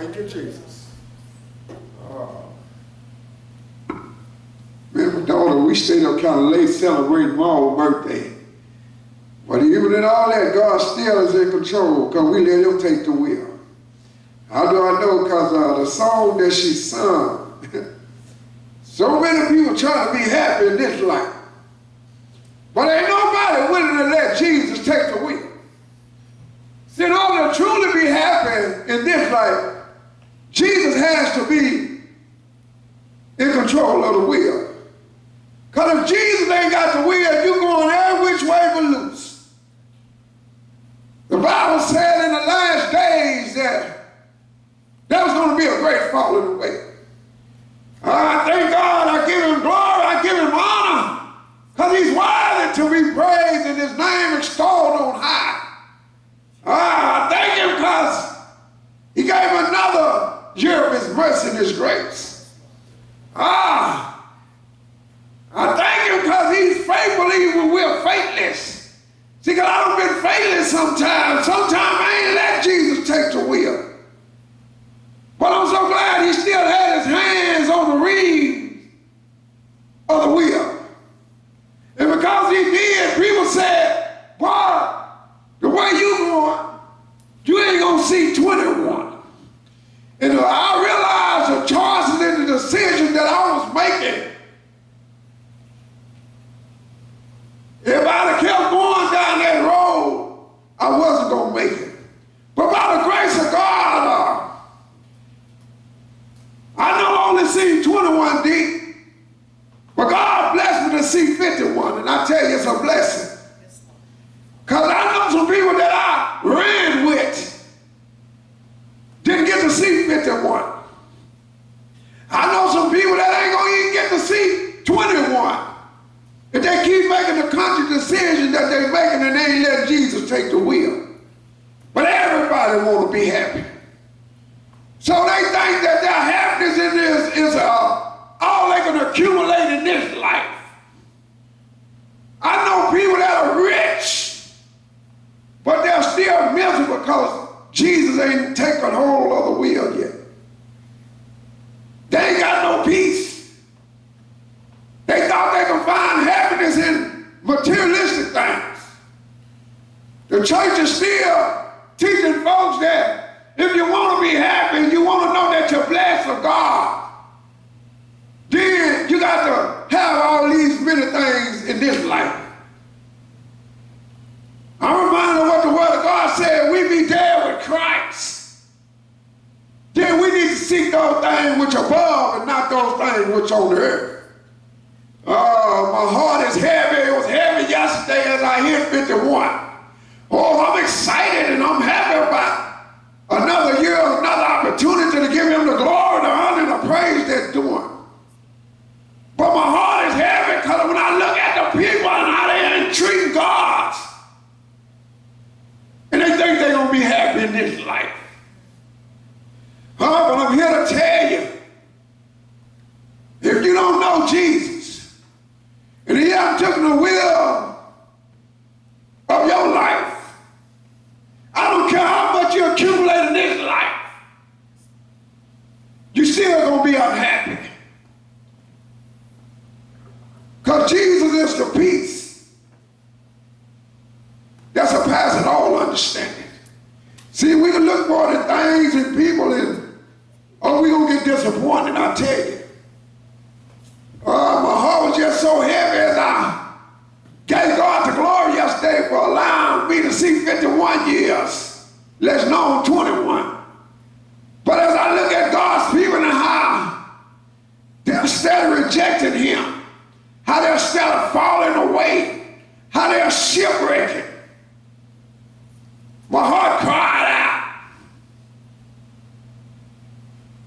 Thank you, Jesus. Man, my daughter, we stayed up kind of late celebrating my own birthday. But even in all that, God still is in control because we let him take the wheel. How do I know? Because the song that she sung, so many people trying to be happy in this life. But ain't nobody willing to let Jesus take the wheel. See, in order to truly be happy in this life, Jesus has to be in control of the wheel. Because if Jesus ain't got the wheel, you're going every which way but loose. The Bible said in the last days that there was going to be a great falling away. I thank God, I give him glory, I give him honor, because he's worthy to be praised and his name extolled on high. I thank him because he gave another year of his mercy and his grace. I thank him because he's faithful even when we're faithless. See, because I done been faithless sometimes. Sometimes I ain't let Jesus take the wheel. But I'm so glad he still had his hands on the reins of the wheel. And because he did, people said, boy, the way you going, you ain't going to see 21. And I realized the choices and the decisions that I was making. If I'd have kept going down that road, I wasn't going to make it. But by the grace of God, I not only see 21 deep, but God blessed me to see 51. And I tell you, it's a blessing. Because I know some people that I ran with didn't get to see 51. I know some people that ain't going to even get to see 21. If they keep making the conscious decision that they're making and they ain't letting Jesus take the wheel. But everybody want to be happy. So they think that their happiness in this is all they can accumulate in this life. I know people that are rich, but they're still miserable because Jesus ain't taken hold of the wheel yet. They ain't got no peace. They thought they could find happiness in materialistic things. The church is still teaching folks that if you want to be happy, you want to know that you're blessed of God, then you got to have all these many things in this life. I'm reminded of what the Word of God said, we be dead with Christ. Then we need to seek those things which are above and not those things which are on the earth. Oh, my heart is heavy. It was heavy yesterday as I hit 51. Oh, I'm excited and I'm happy about another year, another opportunity to give him the glory, the honor, and the praise that's doing. But my heart is heavy because when I look at the people and how they ain't treating God, and they think they're going to be happy in this life. But I'm here to tell you, if you don't know Jesus, and he hasn't taken the wheel of your life, I don't care how much you accumulate in this life, you're still going to be unhappy. Because Jesus is the peace that surpasses all understanding. See, we can look for the things and people and, oh, we're going to get disappointed, I tell you. My heart was just so heavy as I gave God the glory yesterday for allowing me to see 51 years, less known 21. But as I look at God's people and how they're steadily rejecting him, how they're steadily falling away, how they're shipwrecking, my heart cried out.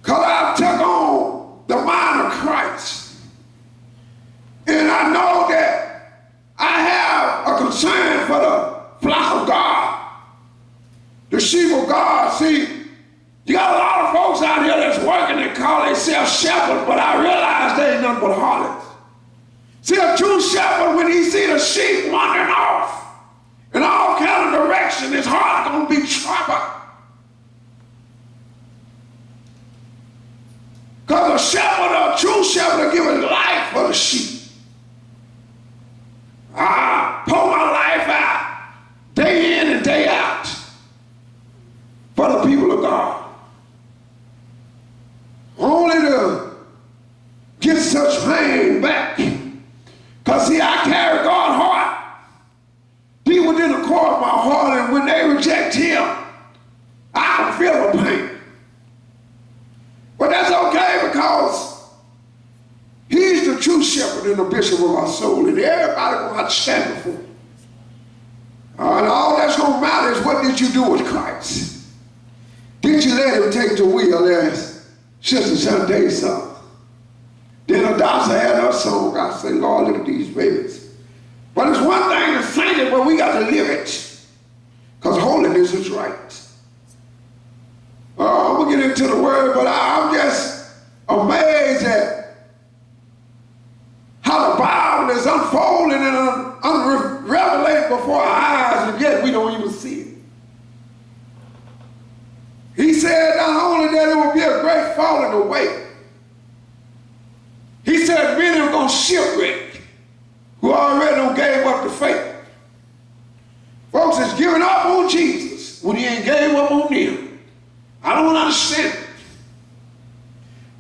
Because I took on the mind of Christ. And I know that I have a concern for the flock of God, the sheep of God. See, you got a lot of folks out here that's working and call themselves shepherds, but I realize they ain't nothing but harlots. See, a true shepherd, when he see the sheep wandering off in all kind of direction, his heart gonna be troubled. may reject him. I can feel the pain. But that's okay because he's the true shepherd and the bishop of our soul. And everybody going to have to stand before him. And all that's going to matter is what did you do with Christ? Did you let him take the wheel as Sister Sunday song? Then a dancer had her song. I say, Lord, look at these babies. But it's one thing to sing it, but we got to live it. Because holiness is right. I'm going to get into the word, but I'm just amazed at how the Bible is unfolding and unrevelated before our eyes, and yet we don't even see it. He said not only that it will be a great falling away, he said many are going to shipwreck who already done gave up the faith. Folks is giving up on Jesus when he ain't gave up on them. I don't understand it.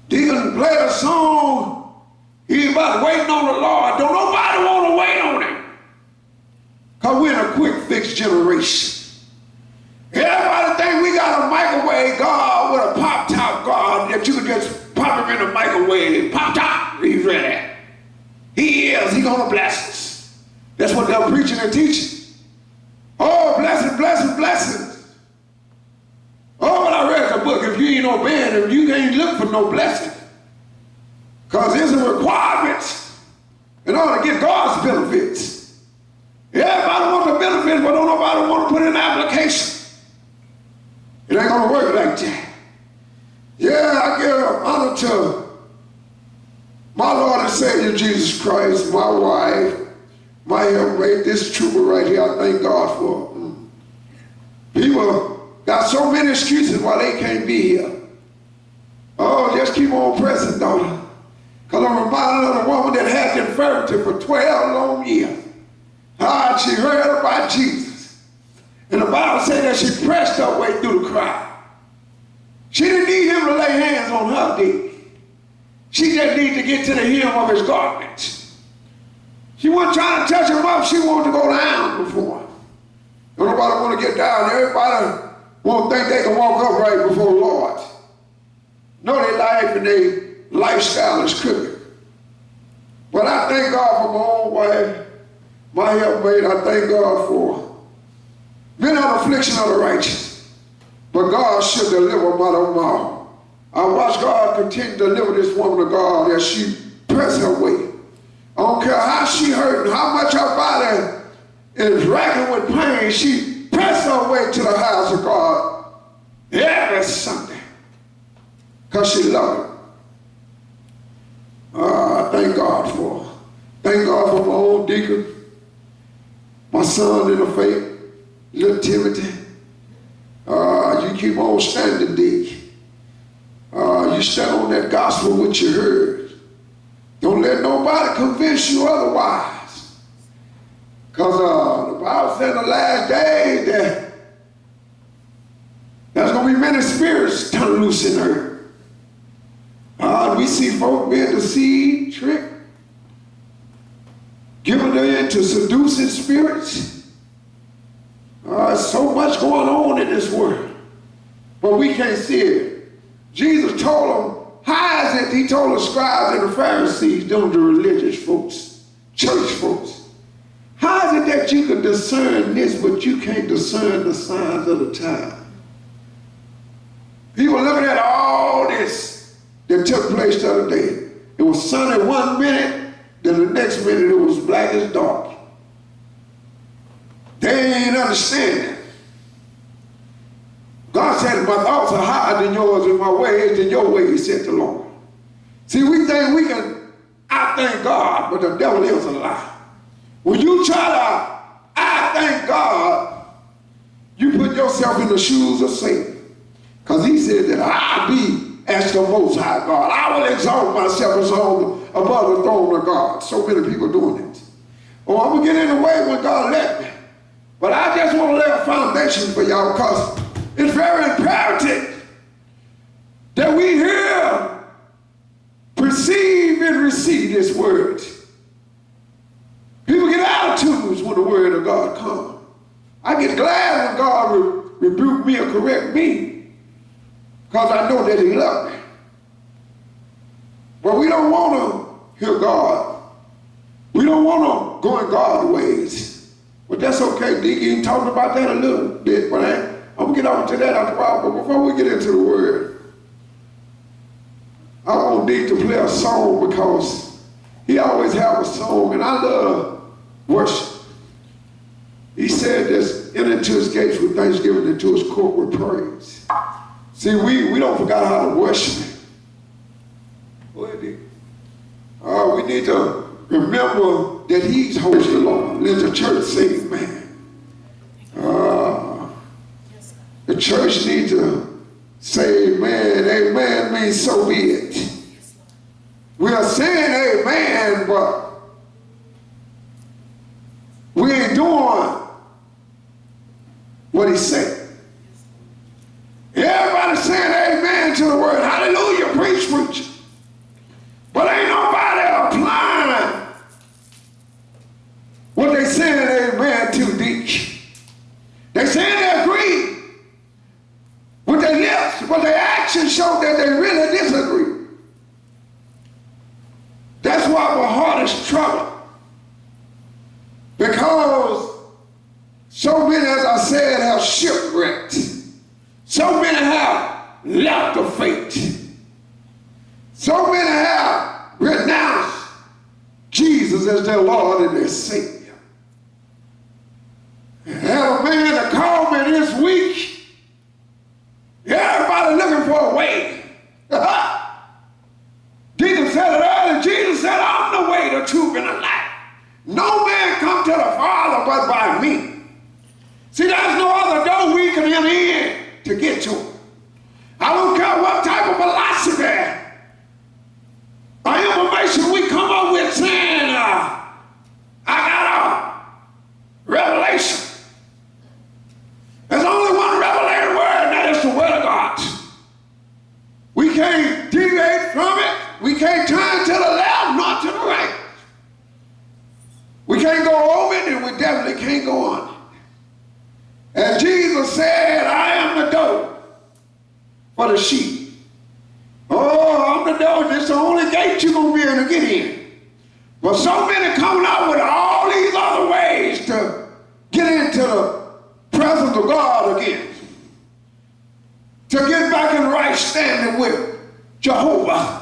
Deacon played a song, he about waiting on the Lord. Don't nobody want to wait on him. Because we're in a quick fix generation. Everybody think we got a microwave God with a pop-top God that you can just pop him in the microwave. Pop-top, he's ready. He is, he's going to bless us. That's what they're preaching and teaching. Oh, blessing, blessing, blessings. Oh, but I read the book. If you ain't obeying him, you can't look for no blessing. Because there's a requirement in order to get God's benefits. Everybody wants the benefits, but don't nobody want to put in the application. It ain't going to work like that. Yeah, I give honor to my Lord and Savior Jesus Christ, my wife, my helpmate, this trooper right here. I thank God for. People got so many excuses why they can't be here. Oh, just keep on pressing, daughter. Because I'm reminded of the woman that had the infirmity for 12 long years. She heard about Jesus. And the Bible said that she pressed her way through the crowd. She didn't need him to lay hands on her, did he? She just needed to get to the hem of his garment. She wasn't trying to touch him up. She wanted to go down before him. Don't nobody want to get down. Everybody won't think they can walk upright before the Lord. No, their life and their lifestyle is crooked. But I thank God for my own wife, my helpmate. I thank God for many affliction of the righteous. But God should deliver them out of them all. I watch God continue to deliver this woman of God as she presses her way. I don't care how she hurting, how much her body is racking with pain, she pressed her way to the house of God every Sunday because she loved him. Thank God for her. Thank God for my own deacon, my son in the faith, little Timothy. You keep on standing, Dick. You stand on that gospel which you heard. Don't let nobody convince you otherwise. Because the Bible said in the last days that there's going to be many spirits turned loose in earth. We see folk being deceived, tricked, given into seducing spirits. So much going on in this world. But we can't see it. Jesus told them, how is it, he told the scribes and the Pharisees, them the religious folks, church folks, how is it that you can discern this, but you can't discern the signs of the time? People looking at all this that took place the other day. It was sunny 1 minute, then the next minute it was black as dark. They ain't understanding. God said, my thoughts are higher than yours and my ways than your ways, said the Lord. See, we think we can outthink God, but the devil is a lie. When you try to outthink God, you put yourself in the shoes of Satan. Because he said that I be as the Most High God. I will exalt myself as above the throne of God. So many people doing it. Oh, I'm going to get in the way when God let me. But I just want to lay a foundation for y'all because it's very imperative that we hear, perceive, and receive this word. People get attitudes when the word of God comes. I get glad when God rebuke me or correct me, because I know that he loved me. But we don't want to hear God. We don't want to go in God's ways. But that's okay. Deacon talked about that a little bit, but I'm going to get on to that after a while. But before we get into the word, I want Deacon to play a song, because he always have a song, and I love worship. He said this, enter into his gates with thanksgiving, into his court with praise. See, we don't forget how to worship him. Go ahead, Deacon. We need to remember that he's holy, Lord. Let the church say amen. The church needs to say amen. Amen means so be it. We are saying amen, but we ain't doing what he said. Everybody saying amen to the word. Hallelujah, preach. But ain't nobody applying what they saying amen to, Deacon. They saying they agree with their lips, but their actions show that they really disagree. That's why my heart is troubled. Because so many, as I said, have shipwrecked. So many have left the faith. So many have renounced Jesus as their Lord and their Savior. I had a man that called me this week. Everybody looking for a way. Jesus said it earlier. Jesus said, I'm the way, the truth, and the life. No man come to the Father but by me. See, there's no other door we can enter in to get to him. I don't care what type of philosophy or information we come up with saying, I got a revelation. There's only one revelated word, and that is the word of God. We can't deviate from it. We can't turn to the left nor to the right. We can't go over it, and we definitely can't go on it. And Jesus said, I am the door for the sheep. Oh, I'm the door. This is the only gate you're going to be able to get in. But so many coming out with all these other ways to get into the presence of God again. To get back in right standing with Jehovah.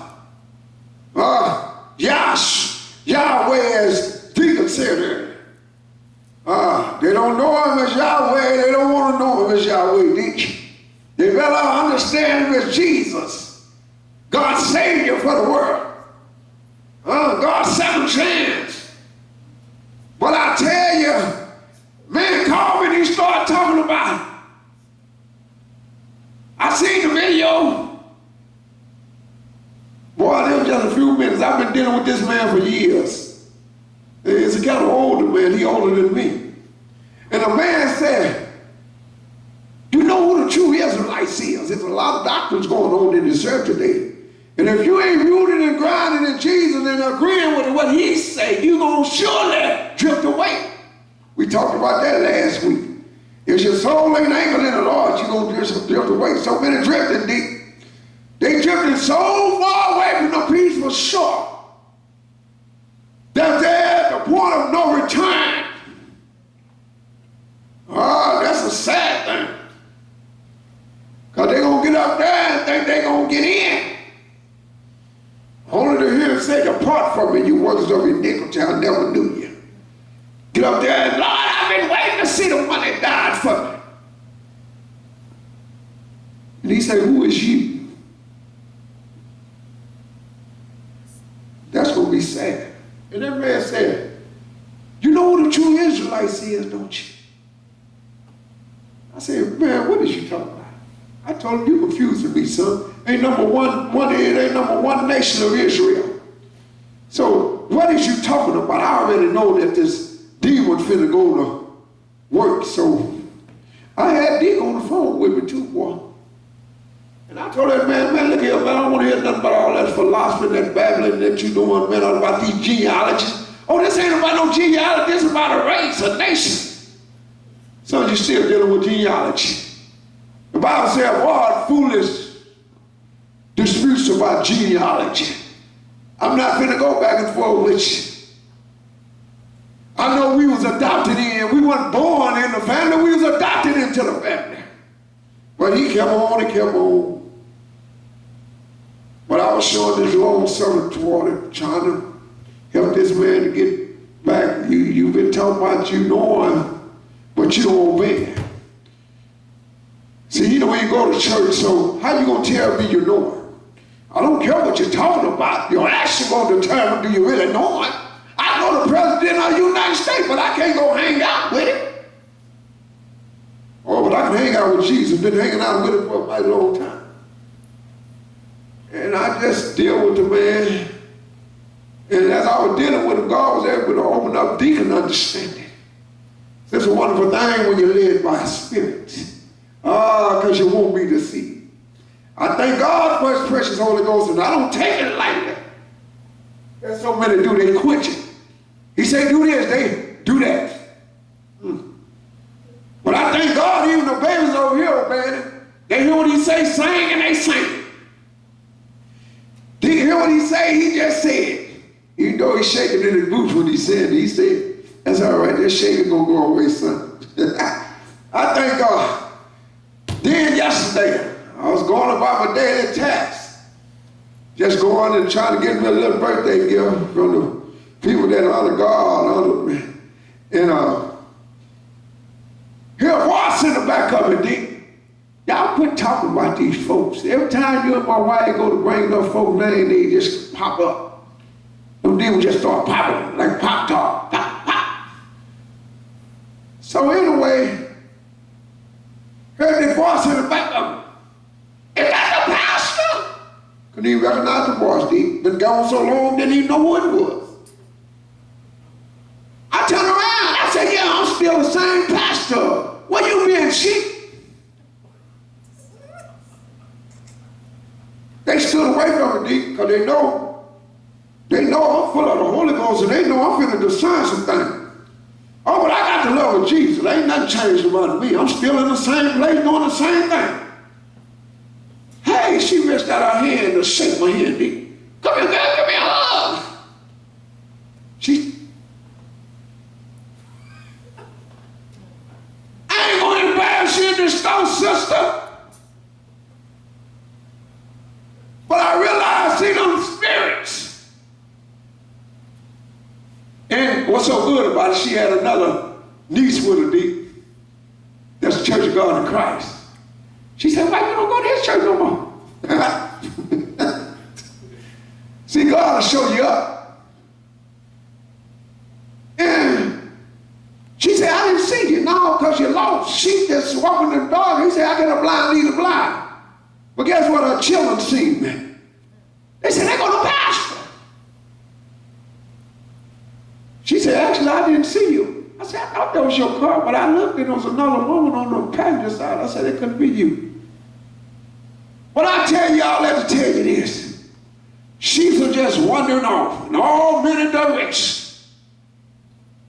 Yahweh, as Deacon said earlier. They don't know him as Yahweh. They don't want to know him as Yahweh, Deacon. They better understand him as Jesus, God's Savior for the world. God's second chance. But I tell you, man called me and he started talking about it. I seen the video. Boy, there was just a few minutes. I've been dealing with this man for years. He's a kind of older man. He older than me. And the man said, you know who the true Israelites is? There's a lot of doctrines going on in this church today. And if you ain't rooted and grounded in Jesus and agreeing with what he say, you're going to surely drift away. We talked about that last week. If your soul ain't anchored in the Lord, you're going to drift away. So many drifting deep. They drifted so far away from the peaceful shore that they're at the point of no return. That's a sad thing. Because they're going to get up there and think they're going to get in. Only to hear him say, depart from me, you workers of iniquity, I never knew you. Get up there and, Lord, I've been waiting to see the one that died for me. And he said, who is you? That's going to be sad. And that man said, you know who the true Israelites is, don't you? I said, man, what is you talking about? I told him, you confusing me, son. Ain't number one nation of Israel. So what is you talking about? I already know that this demon finna go to work. So I had Dick on the phone with me too, boy. And I told that man, look here, man, I don't want to hear nothing about all that philosophy, that babbling that you doing, man, all about these genealogies. Oh, this ain't about no genealogy, this is about a race, a nation. Some of you still dealing with genealogy. The Bible says, avoid foolish disputes about genealogy. I'm not going to go back and forth with you. I know we was adopted in. We weren't born in the family. We was adopted into the family. But he kept on and kept on. But I was showing this long servant toward him, trying to help this man to get back. You've been talking about you knowing, but you don't obey. See, you know when you go to church, so how you going to tell me you know it? I don't care what you're talking about. Your action going to determine do you really know it. I know the president of the United States, but I can't go hang out with him. Oh, but I can hang out with Jesus. Been hanging out with him for a mighty long time. And I just deal with the man. And as I was dealing with him, God was able to open up deacon understanding. It's a wonderful thing when you're led by a spirit. Because you won't be deceived. I thank God for his precious Holy Ghost, and I don't take it lightly. There's so many do, they quit you. He said, do this, they do that. But I thank God, even the babies over here obeying him. They hear what he say, sing, and they sing. Did you hear what he say? He just said. Even though he's shaking in his boots when he said, that's all right, that shaking gonna go away, son. I thank God. Then yesterday, I was going about my daily tasks. Just going and trying to get me a little birthday gift from the people that honor God, honor me. And hear a voice in the back of it, Dick. Y'all quit talking about these folks. Every time you and my wife go to bring those folks' name, they just pop up. Them demons just start popping like Pop-Tart. Pop, pop. So anyway, heard the voice in the back of it. Is that the pastor? Couldn't even recognize the voice. He'd been gone so long, didn't even know who it was. I turned around. I said, yeah, I'm still the same pastor. What you being cheap? They stood away from it, Deep, because they know I'm full of the Holy Ghost, and they know I'm finna discern some things. Oh, but I got the love of Jesus. There ain't nothing changed about me. I'm still in the same place doing the same thing. Hey, she reached out her hand to shake my hand, Deep. Come here, girl, give me a hug. I ain't gonna embarrass you in this store, sister. But I realized, see them spirits. And what's so good about it, she had another niece with her, Deep. That's the Church of God in Christ. She said, why you don't go to his church no more? See, God will show you up. And she said, I didn't see you. No, because you're lost. She just walking in the dark. He said, I get a blind lead a blind. But guess what? Her children seen me. They said, they're going to pastor. She said, actually, I didn't see you. I said, I thought that was your car, but I looked and there was another woman on the passenger side. I said, it couldn't be you. But I tell you, I'll let to tell you this. She's just wandering off in all many directions,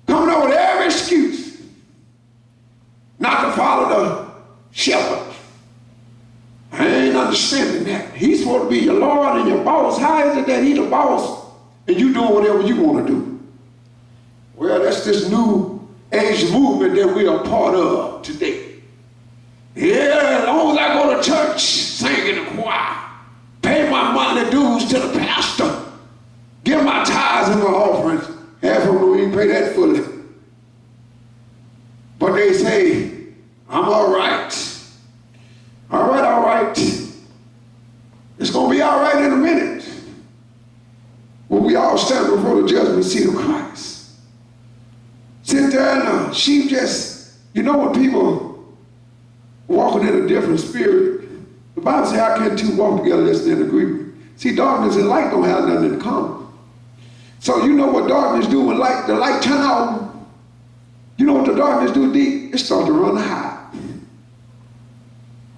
coming up with every excuse not to follow the shepherd. I ain't understanding that. He's supposed to be your Lord and your boss. How is it that he's the boss and you doing whatever you want to do? Well, that's this new age movement that we are part of today. Yeah, as long as I go to church, sing in the choir, pay my monthly dues to the pastor, give my tithes and my offerings, half of them don't even pay that fully. But they say, I'm all right. All right, all right. It's going to be all right in a minute when we all stand before the judgment seat of Christ. Sit there and she just, you know when people walking in a different spirit, the Bible says, how can two walk together unless they're in agreement? See, darkness and light don't have nothing in common. So you know what darkness do when the light turn on? You know what the darkness do, Deep? It starts to run high.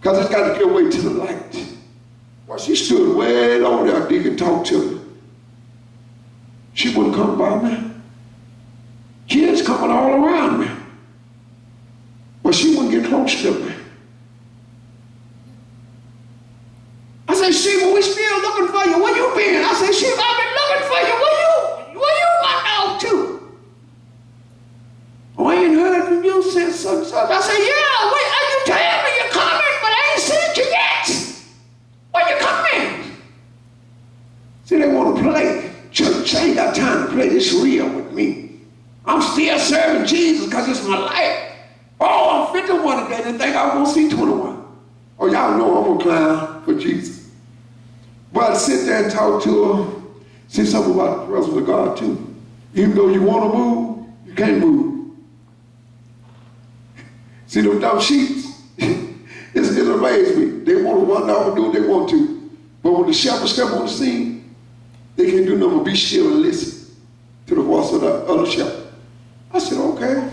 Because it's got to get away to the light. Well, she stood way over there, Deep, and talked to me. She wouldn't come by me. Kids coming all around me. But she didn't think I was going to see 21. Oh, y'all know I'm going to climb for Jesus. But I sit there and talk to her, say something about the presence of God too. Even though you want to move, you can't move. See them dumb sheep? It amazes me. They want to run off and do what they want to. But when the shepherd step on the scene, they can't do nothing but be still and listen to the voice of the other shepherd. I said, okay.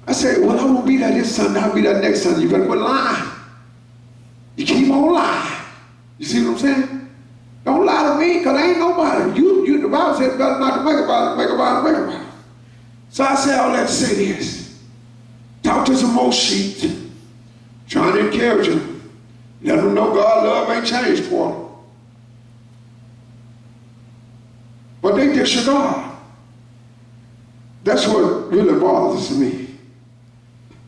I said, well, I won't be there this Sunday. I'll be there next Sunday. You better quit lying. You keep on lying. You see what I'm saying? Don't lie to me, because I ain't nobody. You, the Bible said better not to make about it. So I said all that to say this. Talk to some more sheep. Trying to encourage them. Let them know God's love ain't changed for them. But they disregard. That's what really bothers me.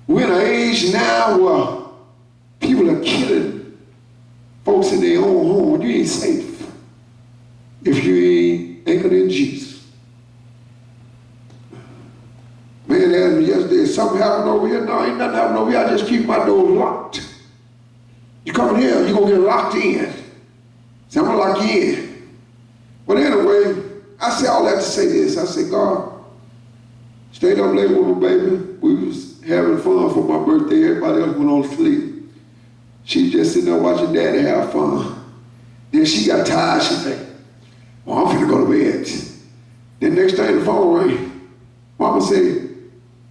We're in an age now where people are killing folks in their own home. You ain't safe if you ain't anchored in Jesus. Man asked me yesterday, something happened over here? No, ain't nothing happened over here. I just keep my doors locked. You come in here, you're going to get locked in. So I'm going to lock you in. But anyway, I say all that to say this. I say, God, stayed up late with my baby. We was having fun for my birthday. Everybody else went on to sleep. She just sitting there watching Daddy have fun. Then she got tired. She said, well, I'm finna go to bed. Then next thing the phone rang. Mama said,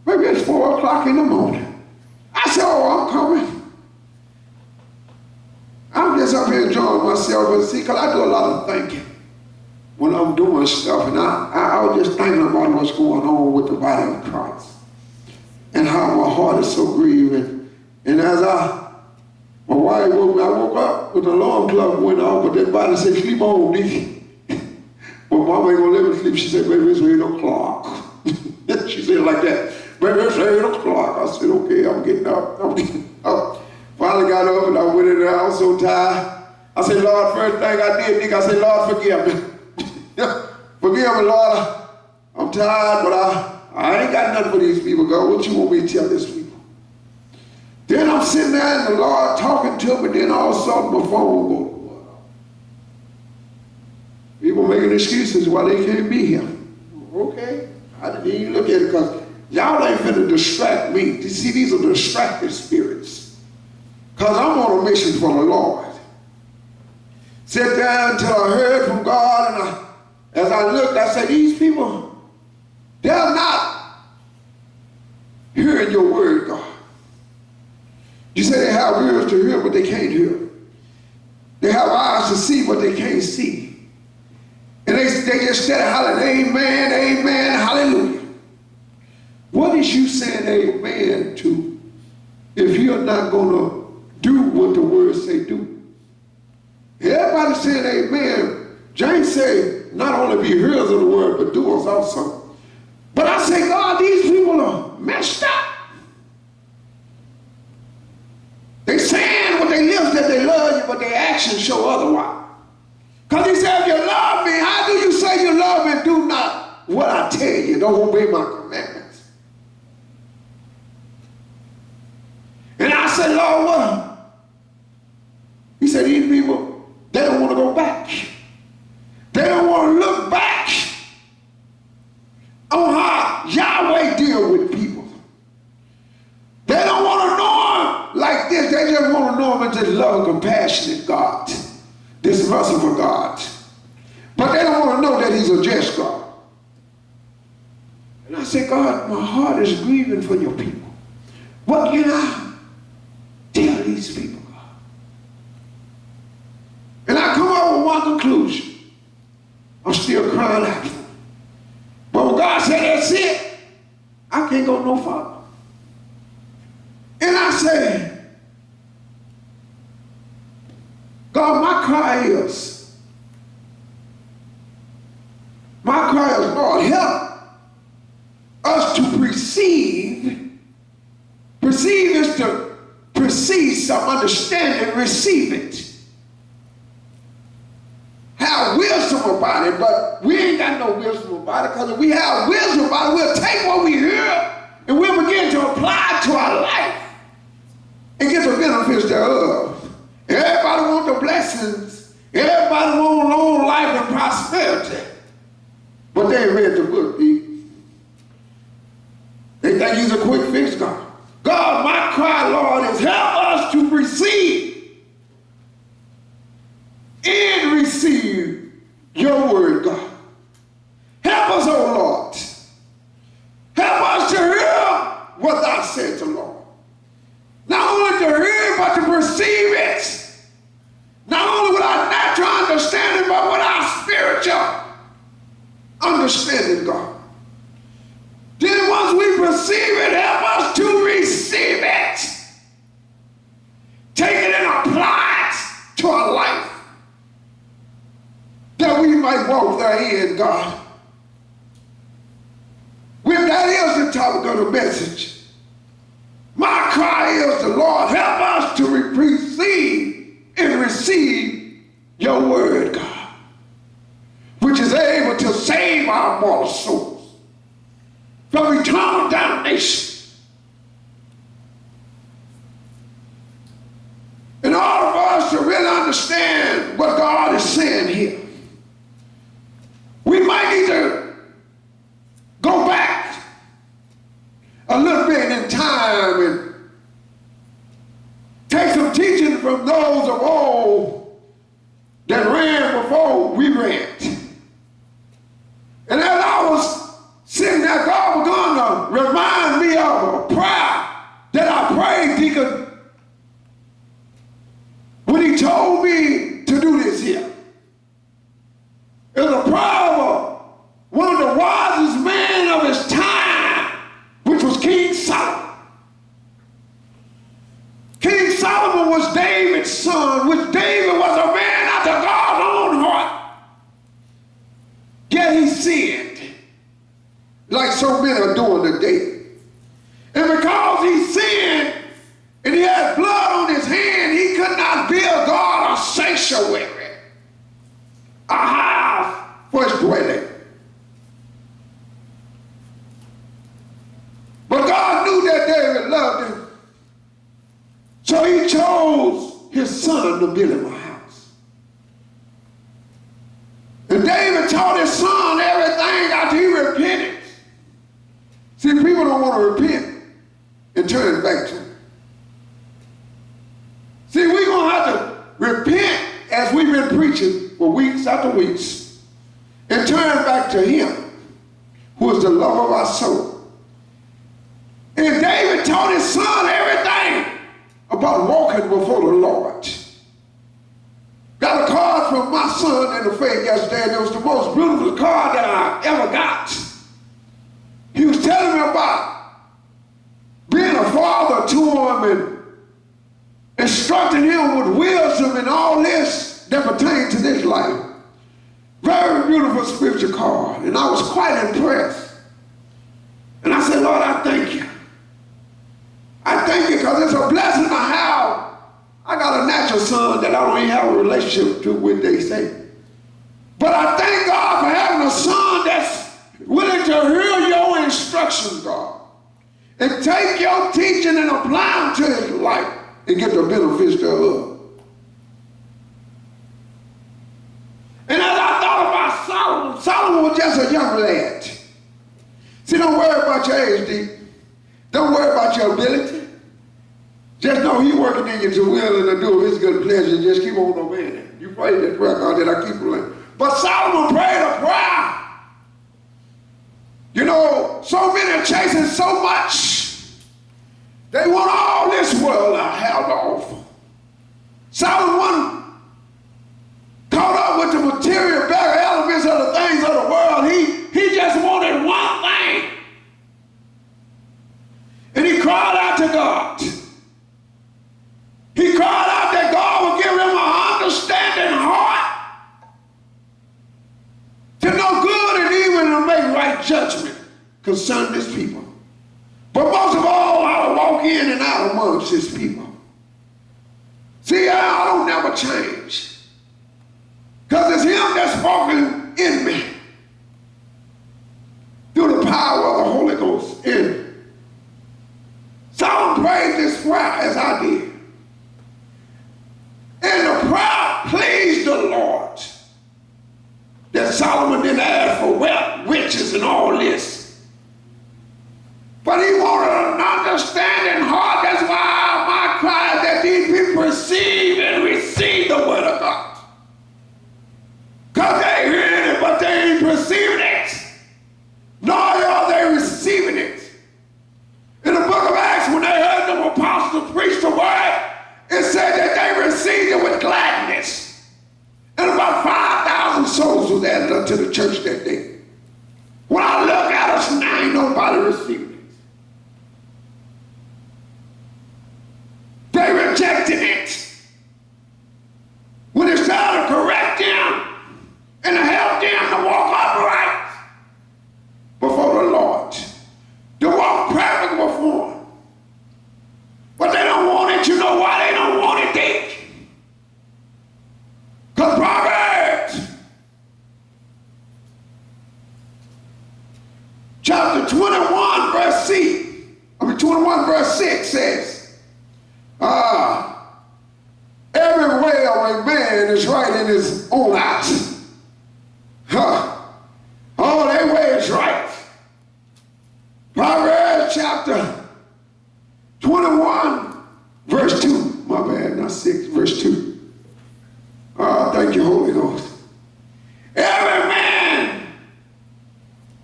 maybe it's 4 o'clock in the morning. I said, oh, I'm coming. I'm just up here enjoying myself. And see, because I do a lot of thinking when I'm doing stuff. And I was just thinking about what's going on with the body of Christ and how my heart is so grieving. And as my wife woke me, I woke up with the alarm clock went off, but that body said, sleep on, Nicky. But Mama ain't gonna let me sleep. She said, baby, it's 8 o'clock. She said it like that. Baby, it's 8 o'clock. I said, okay, I'm getting up. Finally got up and I went in there. I was so tired. I said, Lord, first thing I did, Nick, I said, Lord, forgive me. Forgive me, Lord. I'm tired, but I ain't got nothing for these people, God. What you want me to tell these people? Then I'm sitting there and the Lord talking to me. Then all of a sudden my phone goes. People making excuses why they can't be here. Okay. I didn't even look at it because y'all ain't finna distract me. You see, these are distracted spirits. Because I'm on a mission for the Lord. Sit there until I heard from God, and as I looked, I said, these people, they're not hearing your word, God. You say they have ears to hear, but they can't hear. They have eyes to see, but they can't see. And they just said, hallelujah, amen, amen, hallelujah. What is you saying amen to if you're not going to do what the words say do? Everybody saying amen. James said, not only be hearers of the word, but doers also. But I say, God, these people are messed up. They saying with their lips that they love you, but their actions show otherwise. Because he said, if you love me, how do you say you love me and do not what I tell you? Don't obey my commandments. And I said, Lord, what? He said, these people, they don't want to go back. They don't want to look back on how Yahweh deal with people. They don't want to know him like this. They just want to know him as this loving, compassionate God, this merciful God. But they don't want to know that he's a just God. And I said, God, my heart is grieving for your people. What can I tell these people, God? And I come up with one conclusion. I'm still crying out for them. But when God said, that's it, I can't go no farther. And I say, God, my cry is, Lord, help us to perceive. Perceive is to perceive some understanding, receive it. Have wisdom about it, but we ain't got no wisdom about it, because if we have wisdom about it, we'll take what we hear and we'll begin to apply it to our life and get the benefits thereof. Everybody wants the blessings. Everybody wants long life and prosperity. But they ain't read the book, D. They think he's a quick fix God. God, my cry, Lord, is help us to receive and receive your word, God. Help us, oh Lord. Help us to hear what thou said to Lord. Not only to hear, but to perceive it. Not only with our natural understanding, but with our spiritual understanding, God. Then once we perceive it, help us to receive it. Take it and apply it to our life. That we might walk therein, God. Well, that is the topic of the message. My cry is the Lord, help us to receive and receive your word, God, which is able to save our mortal souls from eternal damnation. In order for us to really understand what God is saying here, we might need to go back a little bit in time and take some teaching from those of old that ran before we ran. And as I was sitting there, God was going to remind me of a prayer that I prayed, Deacon, when he told me to do this here. It was a prayer of one of the wisest men of his time, which was King Solomon. King Solomon was David's son, which David was a man after God's own heart. Yet he sinned, like so many are doing today. And because he sinned and he had blood on his hand, he could not build God a sanctuary, a house for his dwelling. But God knew that David loved him. So he chose his son to build him a house. And David taught his son everything after he repented. See, people don't want to repent and turn back to him. See, we're going to have to repent as we've been preaching for weeks after weeks and turn back to him who is the love of our soul. And David taught his son everything about walking before the Lord. Got a card from my son in the faith yesterday, and it was the most beautiful card that I ever got. He was telling me about being a father to him and instructing him with wisdom and all this that pertains to this life. Very beautiful spiritual card, and I was quite impressed. And I said, Lord, I thank you. I thank you because it's a blessing to have. I got a natural son that I don't even have a relationship to with, they say. But I thank God for having a son that's willing to hear your instructions, God, and take your teaching and apply them to his life and get the benefits thereof. And as I thought about Solomon, Solomon was just a young lad. See, don't worry about your age, D. Don't worry about your ability. Just know he's working in you to will and to do his good pleasure. Just keep on obeying it. You pray that prayer, God, that I keep playing. But Solomon prayed a prayer. You know, so many are chasing so much. They want all this world to have to offer. Solomon caught up with the material, better elements of the things of the world. He just wanted one thing. And he cried out to God. He cried out that God would give him an understanding heart to know good and evil and to make right judgment concerning his people. But most of all, how to walk in and out amongst his people. See, I don't never change. Because it's him that's walking in me through the power of the Holy Ghost in prayed this prayer as I did. And the prayer pleased the Lord. That Solomon didn't ask for wealth, riches, and all this. But he wanted an understanding heart. That's why my cry is that these people receive and receive the word of God. Because they hearing it, but they ain't perceiving it. Nor are they receiving it. In the book of Acts, when they heard them apostles preach the word, it said that they received it with gladness. And about 5,000 souls was added unto the church that day. When I look at us now, ain't nobody receiving it. They rejected it. When it started to correct them and to help them to walk upright before the Lord, to walk perfect before Him. But they don't want it. You know why they don't want it, Dick? Because Proverbs chapter 21 verse 6 says, every way of a man is right in his own eyes. All their way is right. Proverbs chapter 21 verse 2. My bad, not 6, verse 2. Thank you, Holy Ghost. Every man,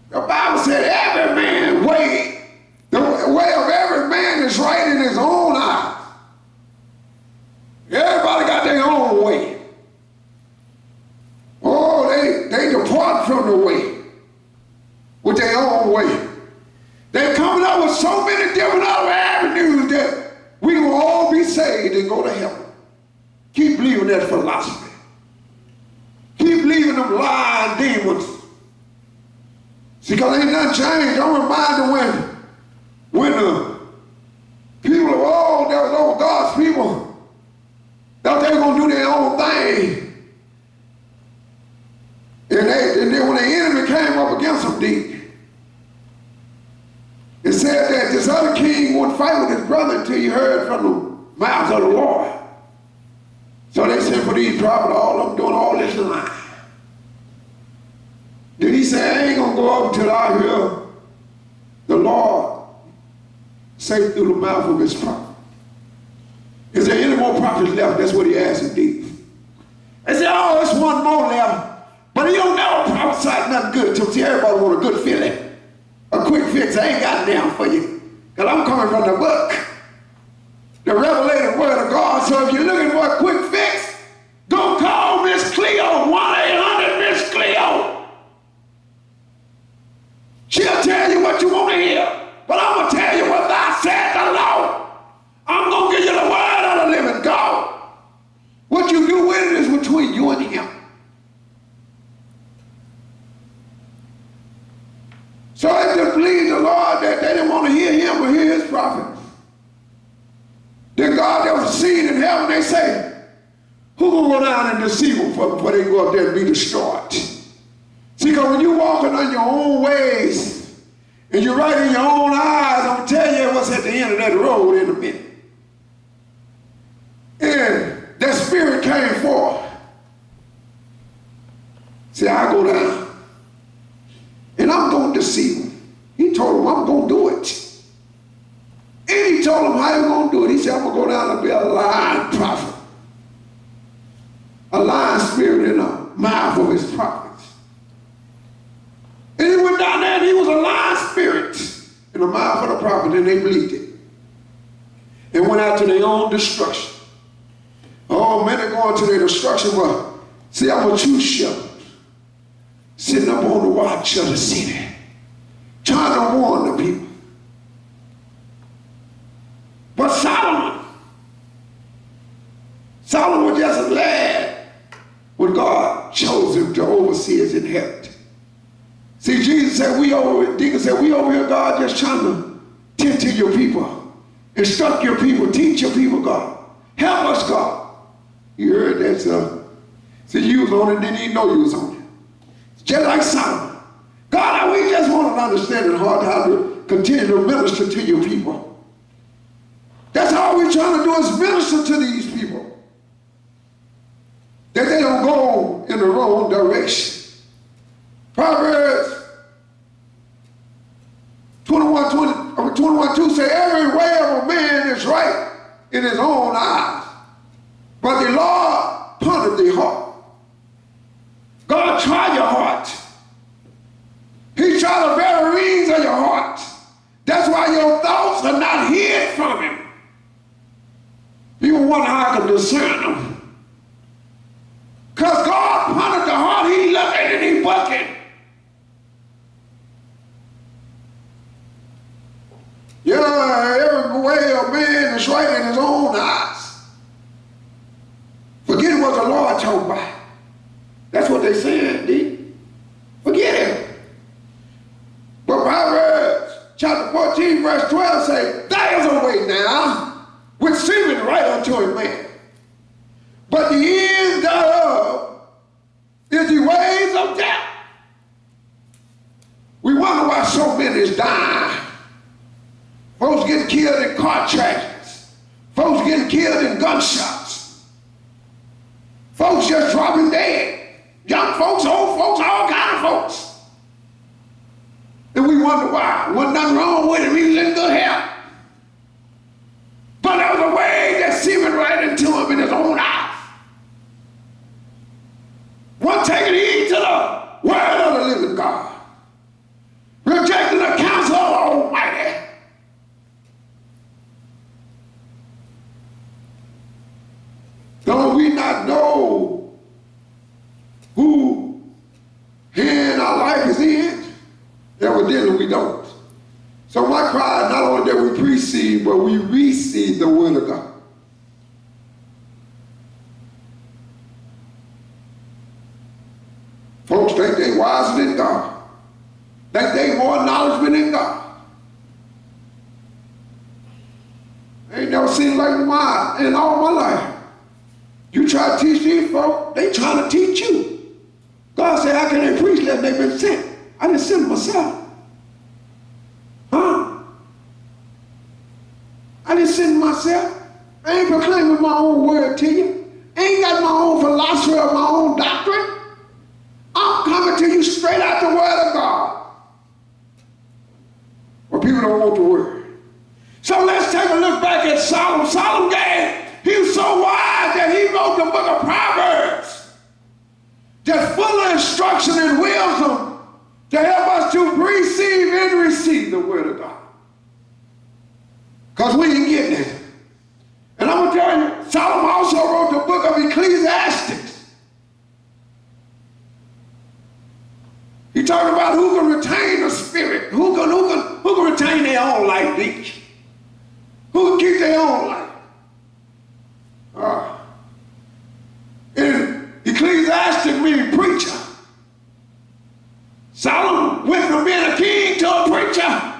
the Bible said every man the way of every man is right in his own eyes. Everybody got their own way. Oh, they depart from the way with their own way. They're coming up with so many different other avenues that we will all be saved and go to heaven. Keep believing that philosophy. Keep believing them lying demons. See, because ain't nothing changed. I'm reminded when the people of old, there was old God's people, thought they were going to do their own thing. And then when the enemy came up against them deep, it said that this other king wouldn't fight with his brother until he heard from the mouths of the Lord. So they sent for these prophets, all of them doing all this lying. Then he said, I ain't going to go up until I hear the Lord say through the mouth of his prophet. Is there any more prophets left? That's what he asked indeed. They said, oh, it's one more left. But he don't never prophesy nothing good to him. See, everybody want a good feeling. A quick fix. I ain't got it down for you. Because I'm coming from the book. The revelated word of God. So if you're looking for a quick fix, go call Miss Cleo, 1-800-MISS CLEO. She'll tell you what you want to hear. But I'm going to tell you what thou said the Lord. I'm going to give you the word of the living God. What you do with it is between you and him. So it just pleased the Lord that they didn't want to hear him or hear his prophets. Then God, there was a scene in heaven, they say, who going to go down and deceive them before they go up there and be destroyed? See, because when you're walking on your own ways and you're right in your own eyes, I'm going to tell you what's at the end of that road in a minute. And that spirit came forth. See, I go down and I'm going to deceive him. He told him, I'm going to do it. And he told him how he going to do it. He said, I'm going to go down and be a lying prophet. A lying spirit in the mouth of his prophets. And he went down there and he was a lying spirit in the mouth of the prophet, and they believed it. And went out to their own destruction. Oh, many going to their destruction, but see, I'm a true shepherd sitting up on the watch of the city, trying to warn the people. But Solomon was just a lad when God chose him to oversee his inheritance. See, Jesus said, Deacon said, we over here, God, just trying to tend to your people, instruct your people, teach your people, God. Help us, God. You heard that, sir? See, you was on it, didn't even know you was on it. Just like Solomon. God, we just want an understanding heart how to continue to minister to your people. That's all we're trying to do is minister to these people, that they don't go in the wrong direction. Proverbs 21:2 say, every way of a man is right in his own eyes, but the Lord punneth the heart. God try your heart. He try the very reins of your heart. That's why your thoughts are not hid from him. People wonder how I can discern them. Because God punneth the heart, he looking and he bucking. Yeah, every way a man is right in his own eyes. Forget what the Lord talking about. That's what they saying, D. Forget it. But Proverbs chapter 14, verse 12 say, there is a way now, which seemeth right unto a man, but the end thereof is the ways of death. We wonder why so many is dying. Folks getting killed in car tragedies. Folks getting killed in gunshots. Folks just dropping dead. Young folks, old folks, all kind of folks. And we wonder why. Wasn't nothing wrong with him. He was in good health. But there was a way that seemed right into him in his own eyes. One taking heed to the word of the living God, rejecting the counsel of the Almighty. Don't we not know who hand our life is in? Evidently we don't. So my cry is not only that we precede, but we receive the word of God. Folks think they wiser than God. Think they more knowledgeable than God. I ain't never seen like mine in all my life. You try to teach these folks, they trying to teach you. God said, how can they preach that they've been sent? I didn't send myself. Huh? I didn't send myself. I ain't proclaiming my own word to you. I ain't got my own philosophy or my own doctrine. I'm coming to you straight out the word of God. Well, people don't want the word. So let's take a look back at Solomon. Solomon he was so wise that he wrote the book of Proverbs that's full of instruction and wisdom to help us to receive and receive the word of God. Because we ain't getting it. And I'm going to tell you, Solomon also wrote the book of Ecclesiastes. He talked about who can retain the spirit, who can retain their own life, each. Who can keep their own life. In Ecclesiastes meaning preacher. Solomon went from being a king to a preacher.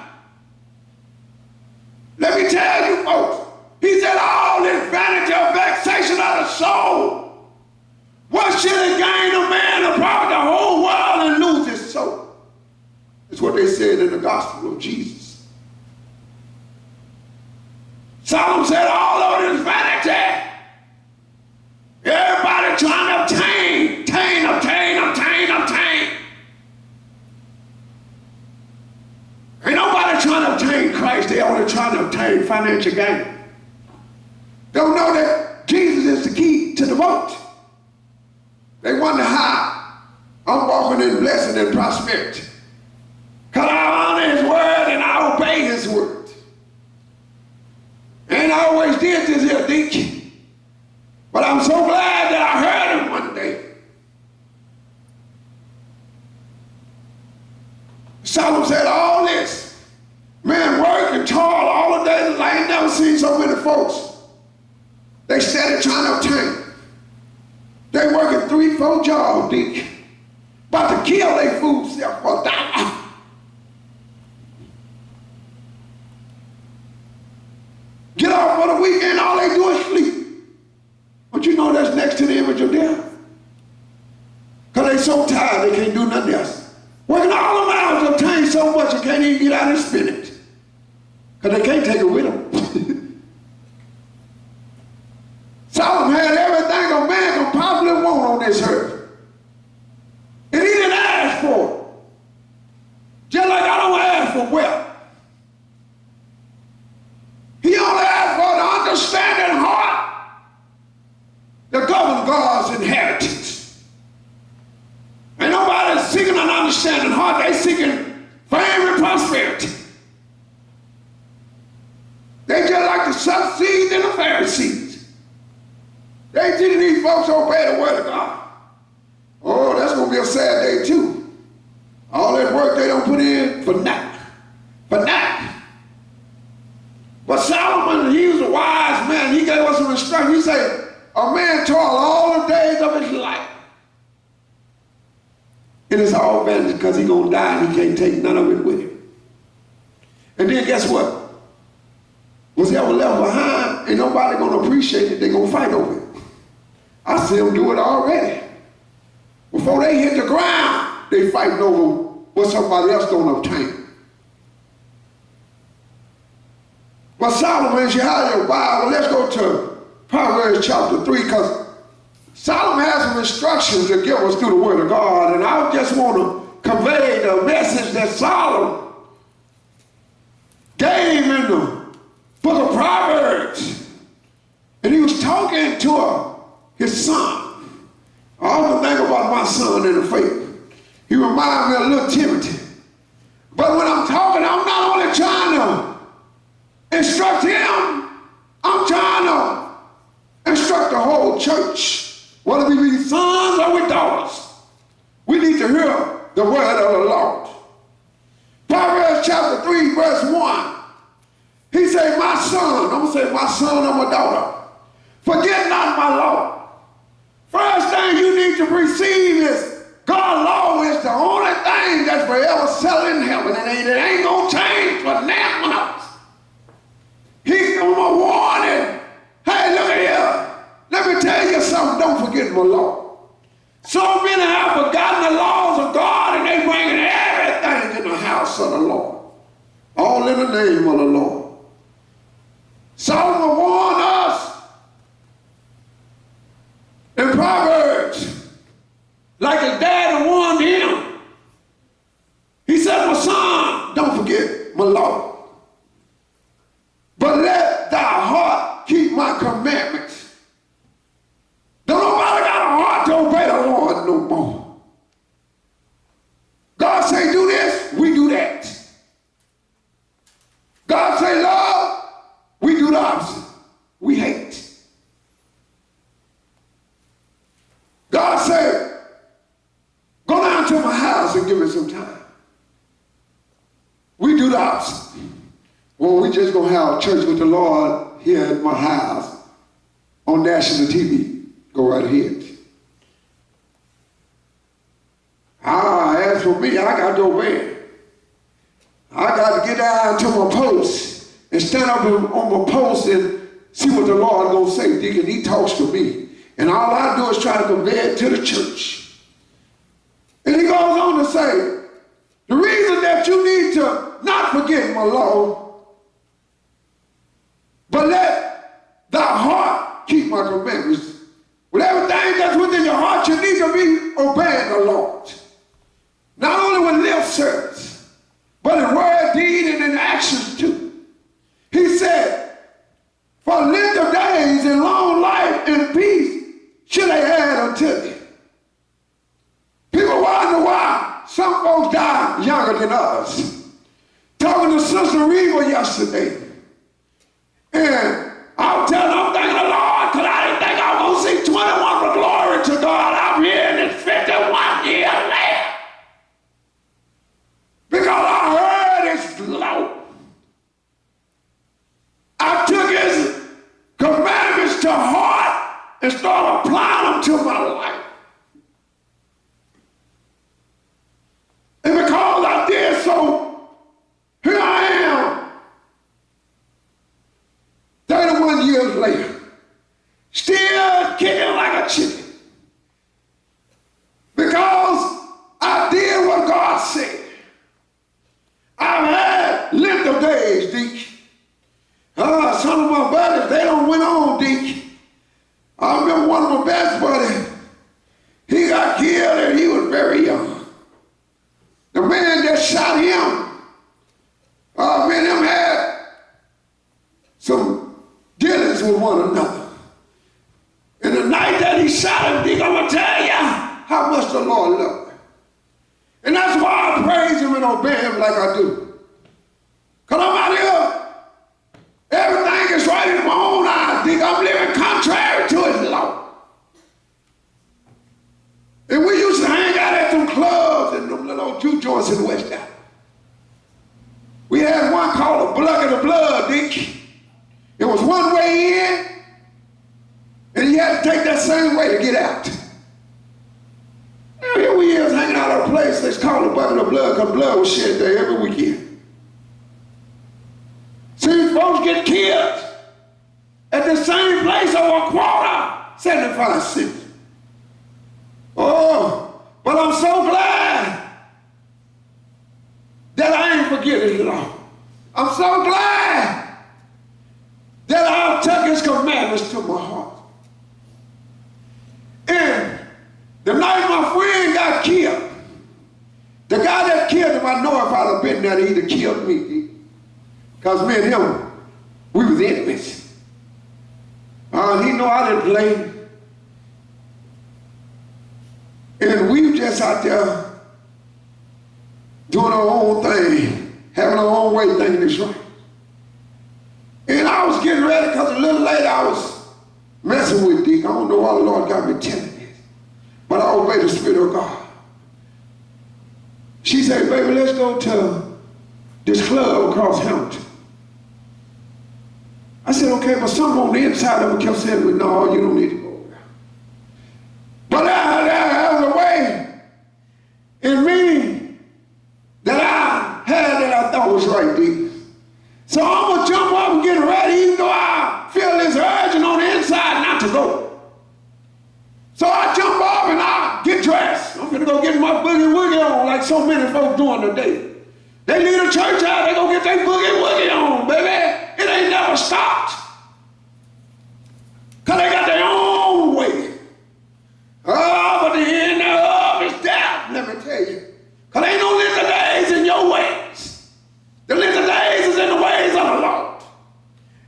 Let me tell you folks, he said all this vanity of vexation of the soul. What should it gain a man to profit the whole world and lose his soul? That's what they said in the gospel of Jesus. Solomon said all of this vanity. Everybody trying to obtain. Ain't nobody trying to obtain Christ. They only trying to obtain financial gain. Don't know that Jesus is the key to the vote. They wonder how I'm walking in blessing and prosperity. Because I honor his word and I obey his word. And I always did this here, Deacon. But I'm so glad that I heard him one day. Solomon said all this. Man, work and toil all the day. I ain't never seen so many folks. They steady trying to obtain. They working 3-4 jobs, Dick. About to kill their food self for a dollar. Get off for the weekend, all they do is sleep. But you know that's next to the image of death. Because they so tired they can't do nothing else. Working all the miles to obtain so much they can't even get out and spend it. Because they can't take it with them. this earth. And he didn't ask for it. Just like I don't ask for wealth. He only asked for an understanding heart to govern God's inheritance. Ain't nobody seeking an understanding heart. They seeking fame and prosperity. They just like the Sadducees and the Pharisees. They teaching these folks obey the word of God. Oh, that's going to be a sad day too. All that work they don't put in for nothing. For nothing. But Solomon, he was a wise man. He gave us some instruction. He said, a man toil all the days of his life. And it's all vanity because he's going to die and he can't take none of it with him. And then guess what? What's ever left behind, ain't nobody going to appreciate it. They're going to fight over it. I see them do it already. Before they hit the ground, they fighting over what somebody else going to obtain. But Solomon, if you have your Bible, let's go to Proverbs chapter 3, because Solomon has some instructions to give us through the word of God, and I just want to convey the message that Solomon gave in the book of Proverbs. And he was talking to his son. I often think about my son in the faith. He reminds me of little Timothy. But when I'm talking, I'm not only trying to instruct him, I'm trying to instruct the whole church. Whether we be sons or we daughters, we need to hear the word of the Lord. Proverbs chapter 3, verse 1. He said, my son, I'm going to say my son or my daughter, forget not my law. First thing you need to receive is God's law is the only thing that's forever settled in heaven, and it ain't going to change for nothing else. He's going to warn it. Hey, look at here. Let me tell you something. Don't forget my law. So many have forgotten the laws of God, and they bringing everything in the house of the Lord. All in the name of the Lord. Solomon warned us in Proverbs like his dad warned him. He said, my son, don't forget my law, but let thy heart keep my commandments. Don't nobody got a heart to obey the Lord no more. God say do this, we do that. God say love, we do the opposite. We hate. God said, go down to my house and give me some time. We do the opposite. Well, we just going to have church with the Lord here at my house on national TV. Go right ahead. As for me, I got to obey. I got to get down to my post and stand up on my post and see what the Lord going to say. Deacon, he talks to me. And all I do is try to convey it to the church. And he goes on to say, the reason that you need to not forget my law, but let thy heart keep my commandments. With everything that's within your heart, you need to be obeying the Lord. Not only with lip service, but in word, deed, and in actions too. He said, for length of days and long life and peace should they add unto thee. People wonder why some folks die younger than others. Talking to Sister Reva yesterday, and I was telling her, I'm thanking the Lord, because I didn't think I was going to see 21, but glory to God, I'm here in this 51 year later. Because I heard his law. I took his commandments to heart and started applying them to my life. And because I did so, here I am, 31 years later, still kicking like a chicken. Because I did what God said. I've had length of days, Deke. Some of my buddies, they don't went on, Deke. I remember one of my best buddies, shot him, Dick, I'm going to tell you how much the Lord loved him. And that's why I praise him and obey him like I do. Because I'm out here, everything is right in my own eyes, Dick. I'm living contrary to his law. And we used to hang out at them clubs and them little juke joints in West Dallas. We had one called a Bucket of Blood, Dick. It was one way in, and you had to take that same way to get out. Now, here we is hanging out at a place that's called a Bucket of Blood, because blood was shed there every weekend. See, folks get killed at the same place over a quarter, 75 cents. Oh, but I'm so glad that I ain't forget his law. I'm so glad that I'll take his commandments to my heart. And the night my friend got killed, the guy that killed him, I know if I'd have been there, he'd have killed me. Because me and him, we was enemies. He know I didn't play. And we were just out there doing our own thing, having our own way thinking it's right. And I was getting ready because a little later I was messing with Dick. I don't know why the Lord got me telling this, but I obey the Spirit of God. She said, baby, let's go to this club across Hamilton. I said, okay, but something on the inside of me kept saying, well, no, you don't need to go there. But there was a way in me that I had that I thought was right, Dick. So I'm going to jump up and get ready, even though I feel this urging on the inside not to go. So I jump up and I get dressed. I'm going to go get my boogie woogie on like so many folks doing today. They leave the church out, they go get their boogie woogie on, baby. It ain't never stopped. Because they got their own way. Oh, but the end thereof is death, let me tell you. Because ain't no length of days in your ways. The length of days is in the ways of the Lord.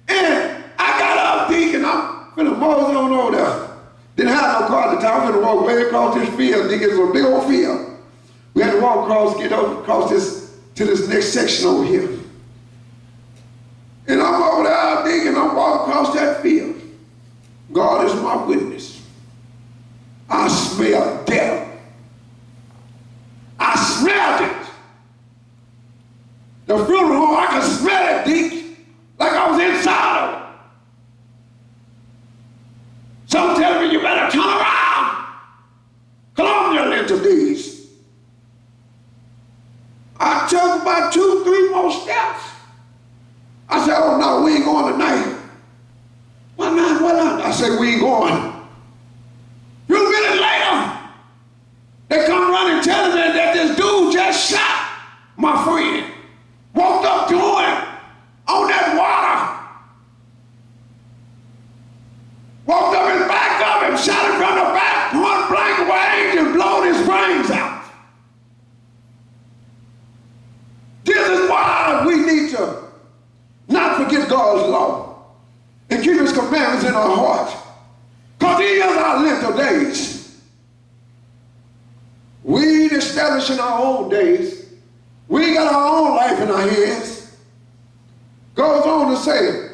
And I got up, Dick, and I'm finna mosey on over there. Didn't have no car at the time. I'm finna walk way across this field, Dick. It's a big old field. We had to walk across, get over across this to this next section over here. And I'm over there, Dick, and I'm walking across that field. God is my witness. I smell death. I smelled it. The funeral home, I could smell it, Dick, like I was inside of it. So I'm telling me, you better turn around. Come on, you little these. I took about 2-3 more steps. I said, oh no, we ain't going tonight. Why not? Why not? I said, we ain't going. A few minutes later, they come running telling me that this dude just shot my friend. Walked up to him on that water. Walked up and back up and shot him from the back, point blank range, and blowed his brains out. This is why we need to not forget God's law and keep his commandments in our heart. Because he is our length of days. We ain't establishing our own days. We ain't got our own life in our hands. Goes on to say,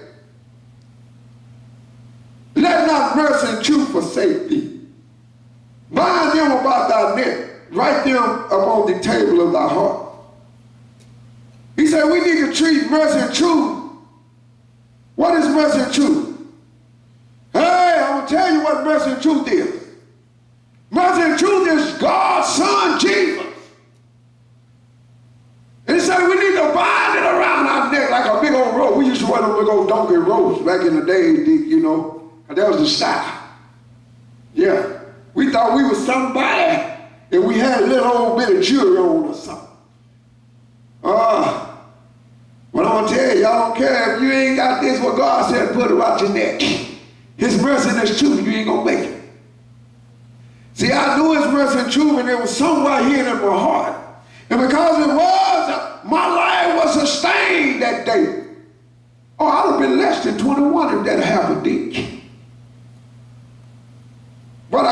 let not mercy and truth forsake thee. Bind them about thy neck. Write them upon the table of thy heart. He said we need to treat mercy and truth. What is mercy and truth? Hey, I'm going to tell you what mercy and truth is. Mercy and truth is God's Son, Jesus. And he said we need to bind it around our neck like a big old rope. We used to wear them big old donkey ropes back in the day, you know. That was the style. Yeah. We thought we was somebody and we had a little old bit of jewelry on or something. But I'm going to tell you, I don't care if you ain't got this, what God said, put it around your neck. His mercy and his truth, you ain't going to make it. See, I knew his mercy and truth, and it was somewhere here in my heart. And because it was, my life was sustained that day. Oh, I'd have been less than 21 if that happened, Dick. But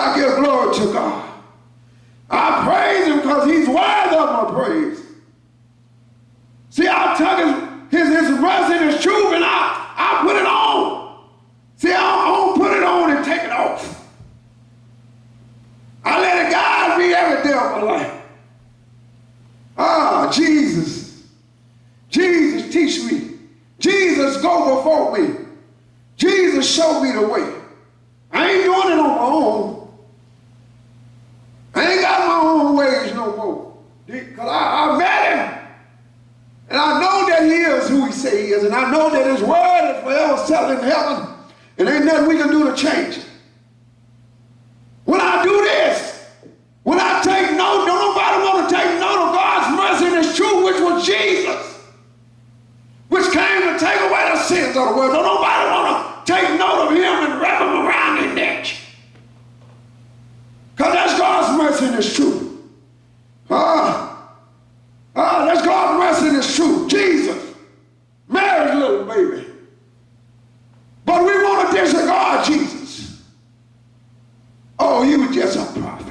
teach me. Jesus, go before me. Jesus, show me the way. I ain't doing it on my own. I ain't got my own ways no more. Because I met him. And I know that he is who he say he is. And I know that his word is forever settled in heaven. And ain't nothing we can do to change it. When I do this, when I take note, don't nobody want to take note of God's mercy and his truth, which was Jesus, which came to take away the sins of the world. Don't nobody want to take note of him and wrap him around their neck. Because that's God's mercy and his truth. That's God's mercy and his truth. Jesus, Mary's little baby. But we want to disregard Jesus. Oh, he was just a prophet.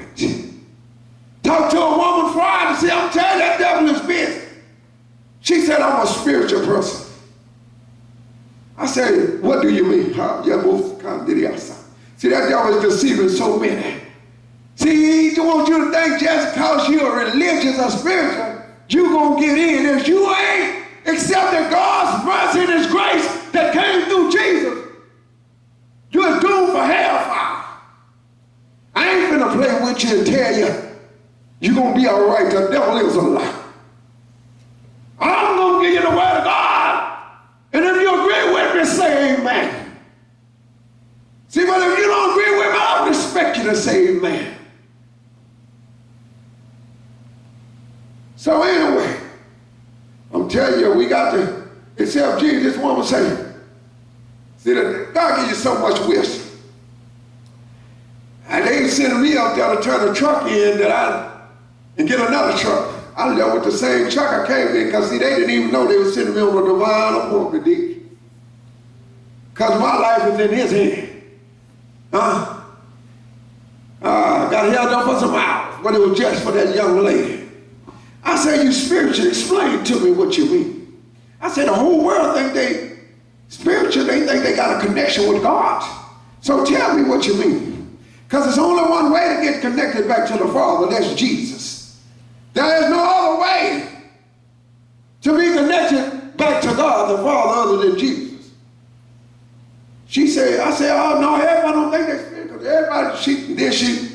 Talked to a woman Friday and said, I'm telling that devil his business. She said, I'm a spiritual person. I said, what do you mean? See, that devil is deceiving so many. See, he wants you to think just because you're religious or spiritual, you're going to get in. If you ain't accepted God's mercy and his grace that came through Jesus, you're doomed for hellfire. I ain't gonna play with you and tell you you're gonna be all right. The devil is a lie. I'm gonna give you the word of God. And if you agree with me, say amen. See, but if you don't agree with me, I don't expect you to say amen. So anyway, I'm telling you, we got to accept Jesus. This woman say, see, God gives you so much wisdom. And they sent me out there to turn the truck in and get another truck. I left with the same truck I came in because, see, they didn't even know they were sending me on a divine appointment. Because my life is in his hand. Got held up for some hours, but it was just for that young lady. I said, you spiritual, explain to me what you mean. I said, the whole world think they spiritual, they think they got a connection with God. So tell me what you mean. Because there's only one way to get connected back to the Father, that's Jesus. There is no other way to be connected back to God, the Father, other than Jesus. She said, I said, oh no, everybody don't think that's spiritual. Everybody, then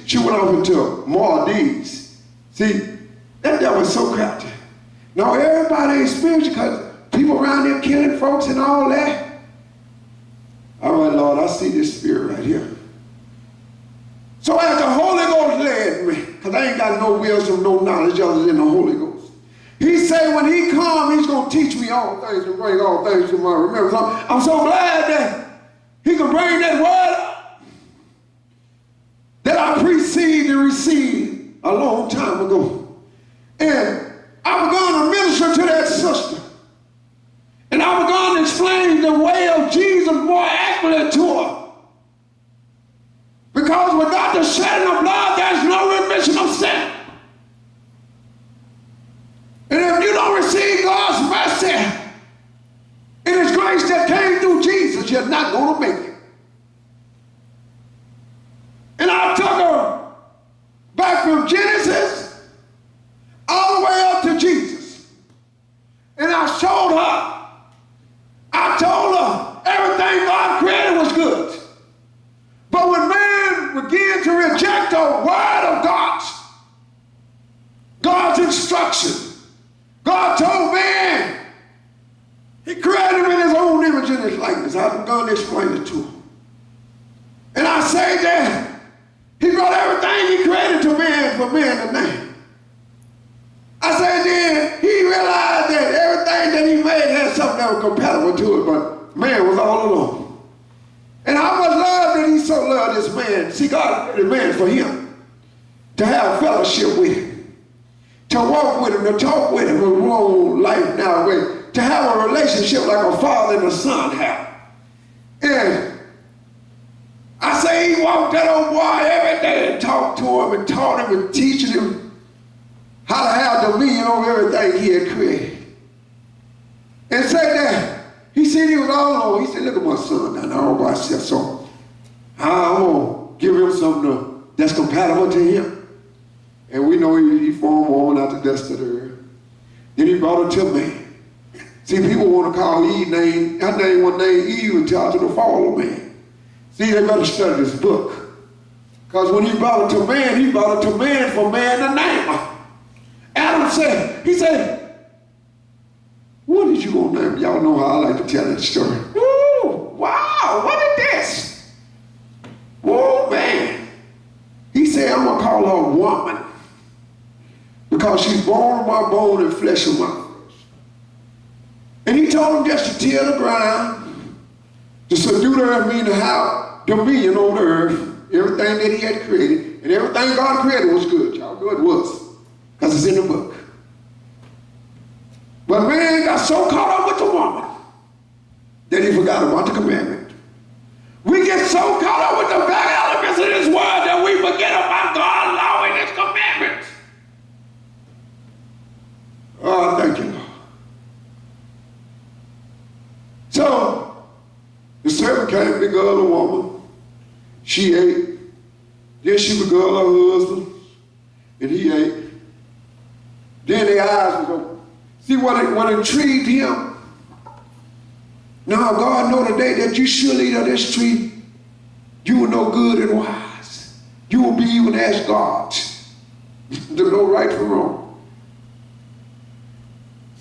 she went off into more of these. See, that devil was so crafty. No, everybody ain't spiritual because people around there killing folks and all that. All right, Lord, I see this spirit right here. So as the Holy Ghost led me, because I ain't got no wisdom, no knowledge other than the Holy Ghost. He said when he comes, he's going to teach me all things and bring all things to my remembrance. I'm so glad that he can bring that word that I preceded and received a long time ago. And I began to minister to that sister. And I began to explain the way of Jesus more accurately to her. Because without the shedding of blood, there's no remission of sin. And if you don't receive God's mercy and his grace that came through Jesus, you're not going to make it. And I took her back from Genesis all the way up to Jesus. And I showed her, I told her everything God created was good. But when man began to reject the word of God's instruction, God told man, he created him in his own image and his likeness. I'm going to explain it to him. And I say that he brought everything he created to man for man to name. I said then he realized that everything that he made had something that was compatible to it, but man was all alone. And how much love did he so love this man? See, God created man for him to have fellowship with him, to walk with him, to talk with him, and roll life now with, to have a relationship like a father and a son have. And I say he walked that old boy every day and talked to him and taught him and teaching him how to have dominion over everything he had created. And said that he said he was all alone. He said, look at my son now, all by himself. So I'm going to give him something that's compatible to him. And we know he formed a woman out the dust of the earth. Then he brought her to man. See, people want to call Eve name. Her name was named Eve until after the fall of man. See, they better study this book. Because when he brought it to man, he brought it to man for man to name. Adam said, he said, what is you going to name? Y'all know how I like to tell that story. Woo, wow, what is this? Whoa, man. He said, I'm going to call her a woman. Because she's bone of my bone and flesh of my flesh. And he told him just to till the ground, to subdue the earth, meaning to have dominion on the earth, everything that he had created, and everything God created was good. Y'all know it was, because it's in the book. But man got so caught up with the woman that he forgot about the commandment. We get so caught up with the bad elements of this world that we forget about God's law and his commandments. Oh, thank you, Lord. So, the servant came to girl, a woman. She ate. Then she would girl her husband, and he ate. Then their eyes would go. See what intrigued him? Now God know the day that you should eat of this tree, you will know good and wise. You will be even as God to know right from wrong.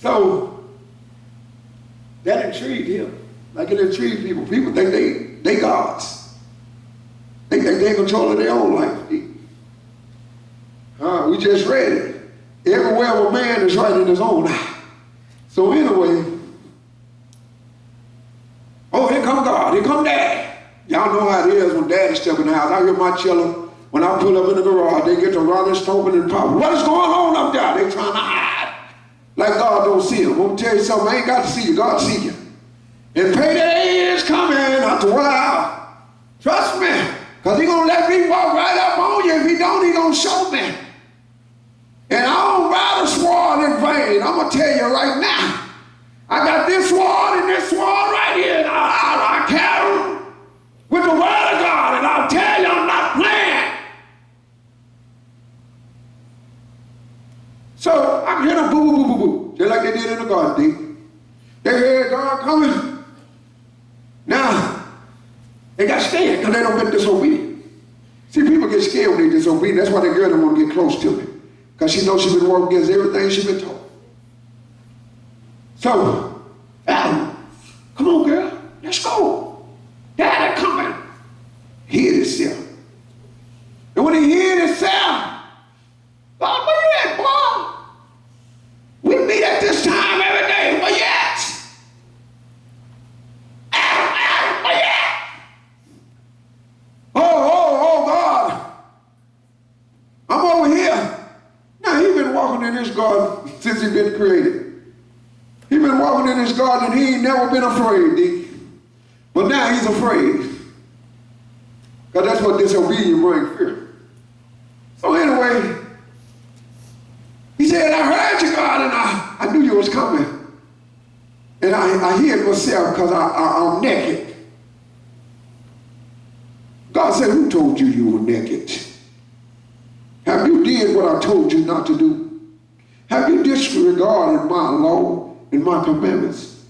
So that intrigued him, like it intrigued people. People think they gods. They think they control their own life. We just read it. Everywhere a man is right in his own eye. So anyway, oh, here come God, here come Daddy. Y'all know how it is when Daddy step in the house. I hear my children, when I pull up in the garage, they get to running, stomping, and popping. What is going on up there? They trying to hide. Like God don't see them. I'm going to tell you something, I ain't got to see you, God see you. And payday is coming after a while. Trust me, because He's going to let me walk right up on you. If He don't, He going to show me. And I don't ride a sword in vain. I'm going to tell you right now. I got this sword and this sword right here. And I carry them with the word of God. And I'll tell you, I'm not playing. So I can hear them boo, boo, boo, boo, boo. Just like they did in the garden. They heard God coming. Now, they got scared because they don't get disobedient. See, people get scared when they disobedient. That's why the girl don't want to get close to me. Because she knows she's been working against everything she's been told. So, Adam, come on, girl, let's go. Daddy coming. He hid himself. And when he hid himself, God, where you at, boy? We meet at this time every day. Where you at? Adam, where you at? Oh, God. I'm over here. Now, he's been walking in this garden since he's been created. He's been walking in this garden and he ain't never been afraid, D. But now he's afraid. Because that's what disobedience brings fear. So anyway, he said, I heard you, God, and I knew you was coming. And I hid myself because I'm naked. God said, who told you you were naked? Have you did what I told you not to do? Have you disregarded my law and my commandments?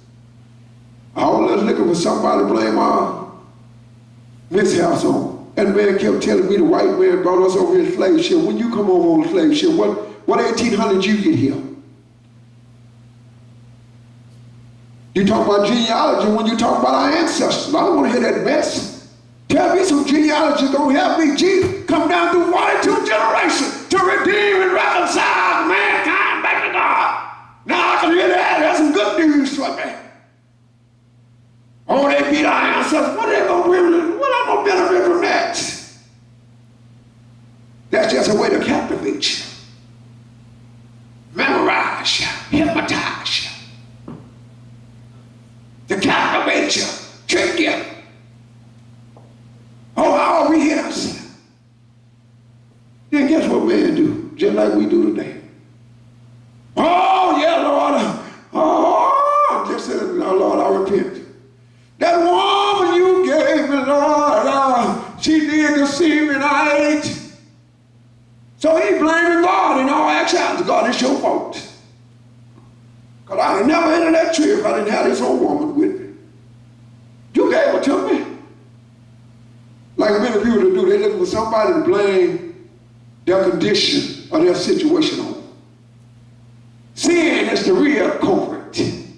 All us looking for somebody to blame our mishaps on. And man kept telling me the white man brought us over his slave ship. When you come over on the slave ship, what 1800 you get here? You talk about genealogy when you talk about our ancestors. I don't want to hear that mess. Tell me some genealogy gonna help me. Jesus come down through 42 generations to redeem and reconcile mankind back to God. Now I can hear that. That's some good news for me. Oh, they beat our ancestors. What am I gonna benefit from that? That's just a way to captivate you. Memorize you. Hypnotize you. To captivate you. Trick you. Oh, how we hear ourselves. Then guess what men do? Just like we do today. Oh, yeah, Lord. Oh, just said, Lord, I repent. That woman you gave me, Lord, she did deceive me and I ate. So he blaming God in all actions. God, it's your fault. Because I'd have never entered that tree if I didn't have this old woman with me. You gave her to me. Like many people do, they're looking for somebody to blame their condition or their situation on. Sin is the real culprit. Sin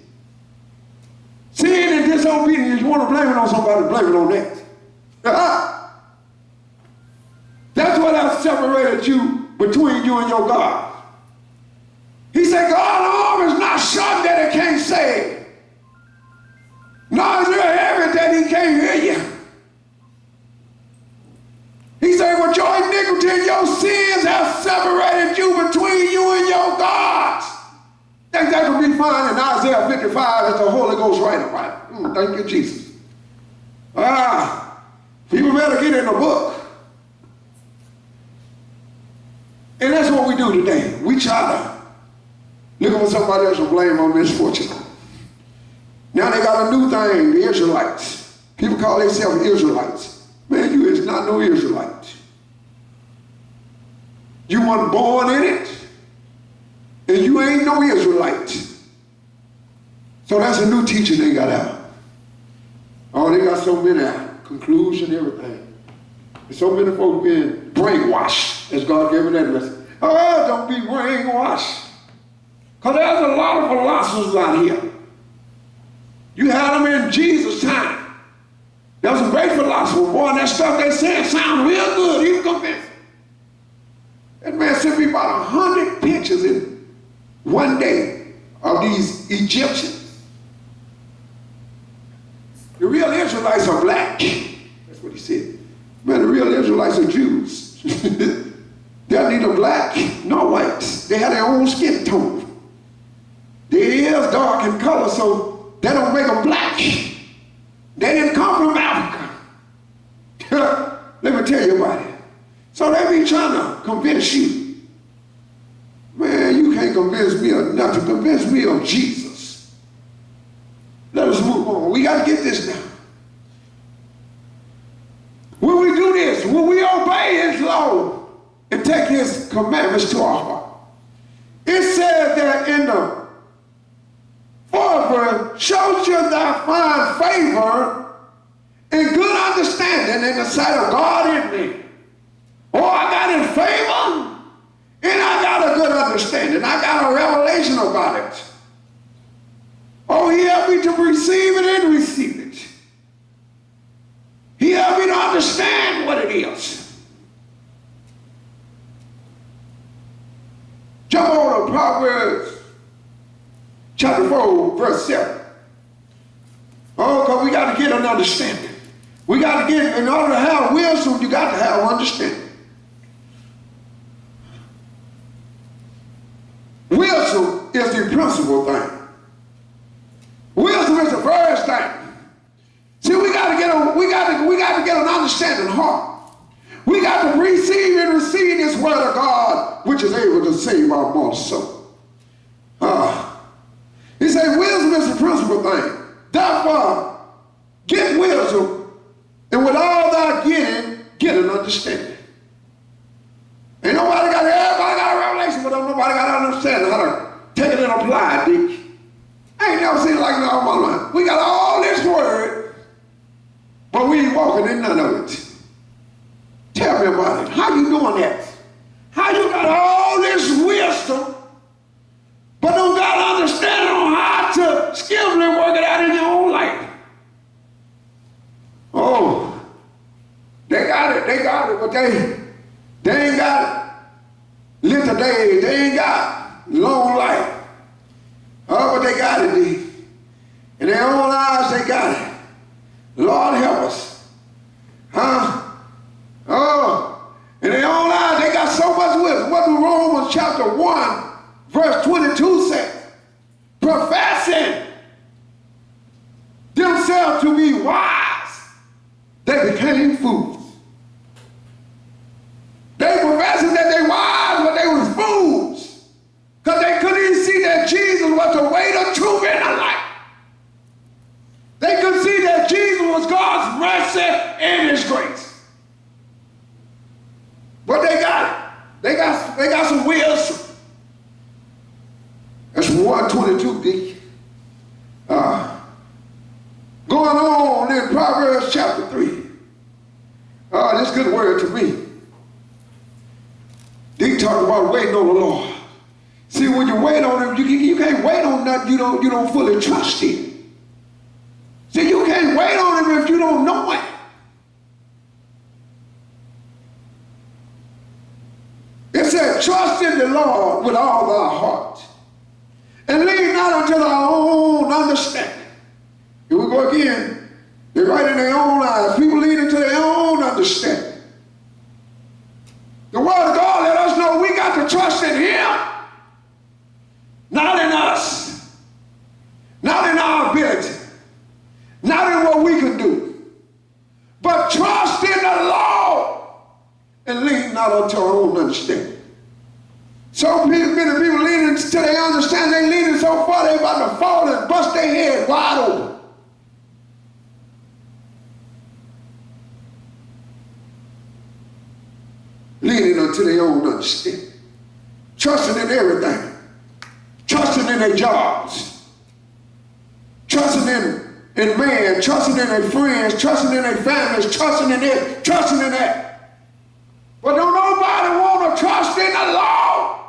and disobedience, you want to blame it on somebody, blame it on that. That's what has separated you between you and your God. He said, God's arm is not short that it can't save. Nor is it heavy that he can't hear you. He said, with your iniquity and your sins have separated you between you and your God. Think that could be found in Isaiah 55 as the Holy Ghost right about it. Thank you, Jesus. People better get in the book. And that's what we do today. We try to look for somebody else to blame on misfortune. Now they got a new thing, the Israelites. People call themselves Israelites. Man, you is not no Israelite. You weren't born in it, and you ain't no Israelite. So that's a new teaching they got out. Oh, they got so many conclusions and everything. And so many folks being brainwashed, as God gave me that lesson. Oh, don't be brainwashed. Because there's a lot of philosophers out here. You had them in Jesus' time. There was some great philosophers, boy, and that stuff they said sounded real good, even convincing. That man sent me about 100 pictures in one day of these Egyptians. The real Israelites are black. That's what he said. Man, the real Israelites are Jews. They're neither black nor white. They have their own skin tone. Their ears dark in color, so that don't make them black. They didn't come from Africa. Let me tell you about it. So they be trying to convince you. Man, you can't convince me of nothing. Convince me of Jesus. Let us move on. We got to get this now. When we do this, when we obey his law and take his commandments to our heart, it says that in the fourth, show you thy find favor and good understanding in the sight of God in me. Oh, I got in favor and I got a good understanding. I got a revelation about it. Oh, he helped me to receive it and receive it. He helped me to understand what it is. Jump over to Proverbs chapter 4, verse 7. Oh, because we got to get an understanding. We got to get, in order to have wisdom, you got to have understanding. Wisdom is the principal thing. Wisdom is the first thing. See, we got to get an understanding heart. We got to receive and receive this word of God, which is able to save our mortal soul. He said, wisdom is the principal thing. Therefore, get wisdom, and with all thy getting, get an understanding. Ain't nobody got, everybody got a revelation, but nobody got an understanding how to take it and apply it, Dick. I ain't never seen it like that all my life. We got all this word, but we ain't walking in none of it. Tell me about it. How you doing that? How you got all this wisdom, but don't got understanding on how to skillfully work it out in your own life? Oh, they got it, but they ain't got little days, they ain't got long life. Oh, but they got it, D. In their own eyes, they got it. Lord help us. Oh, in their own eyes, they got so much wisdom. What do Romans chapter 1, verse 22 say? Professing themselves to be wise, they became fools. They professing that they wise, but they were fools. Because they couldn't even see that Jesus was the way, the truth, and the life. They could see that Jesus was God's mercy and his grace. But they got it. They got some wisdom. That's 122, D. word to me. They talk about waiting on the Lord. See, when you wait on him, you can't wait on nothing you don't fully trust in. See, you can't wait on him if you don't know him. It said, trust in the Lord with all thy heart, and lean not unto thy own understanding. Here we go again. They're right in their own lives. People lean into their own understanding. The word of God let us know we got to trust in him, not in us, not in our ability, not in what we can do, but trust in the Lord and lean not unto our own understanding. So many people leaning to their understanding, they leaning so far they're about to fall and bust their head wide open. Leaning unto their own understanding. Trusting in everything. Trusting in their jobs. Trusting in man. Trusting in their friends. Trusting in their families. Trusting in it. Trusting in that. But don't nobody want to trust in the Lord.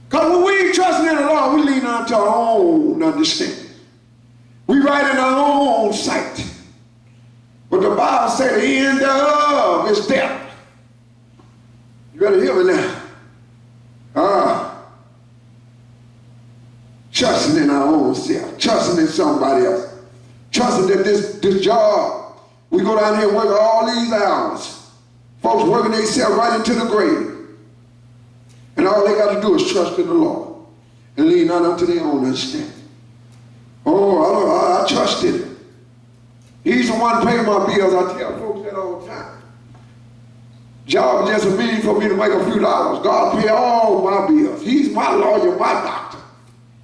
Because when we ain't trusting in the Lord, we lean unto our own understanding. We right in our own sight. But the Bible says the end thereof is death. You better hear me now. Trusting in our own self. Trusting in somebody else. Trusting that this job, we go down here and work all these hours. Folks working themselves right into the grave. And all they got to do is trust in the Lord and lean not unto their own understanding. Oh, I trust in him. He's the one paying my bills. I tell folks that all the time. Job is just a means for me to make a few dollars. God pay all my bills. He's my lawyer, my doctor.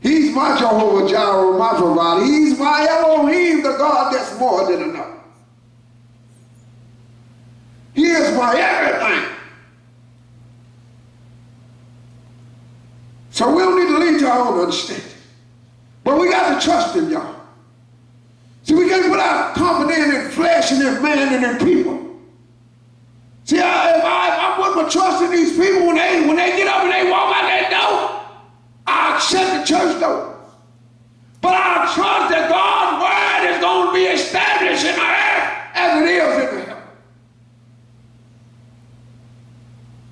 He's my Jehovah Jireh, my provider. He's my Elohim, the God that's more than enough. He is my everything. So we don't need to lean to our own understanding. But we got to trust him, y'all. See, we can't put our confidence in flesh and in man and in people. See, if I put my trust in these people, when they get up and they walk out that door, I accept the church door. But I trust that God's word is going to be established in the earth as it is in the heaven.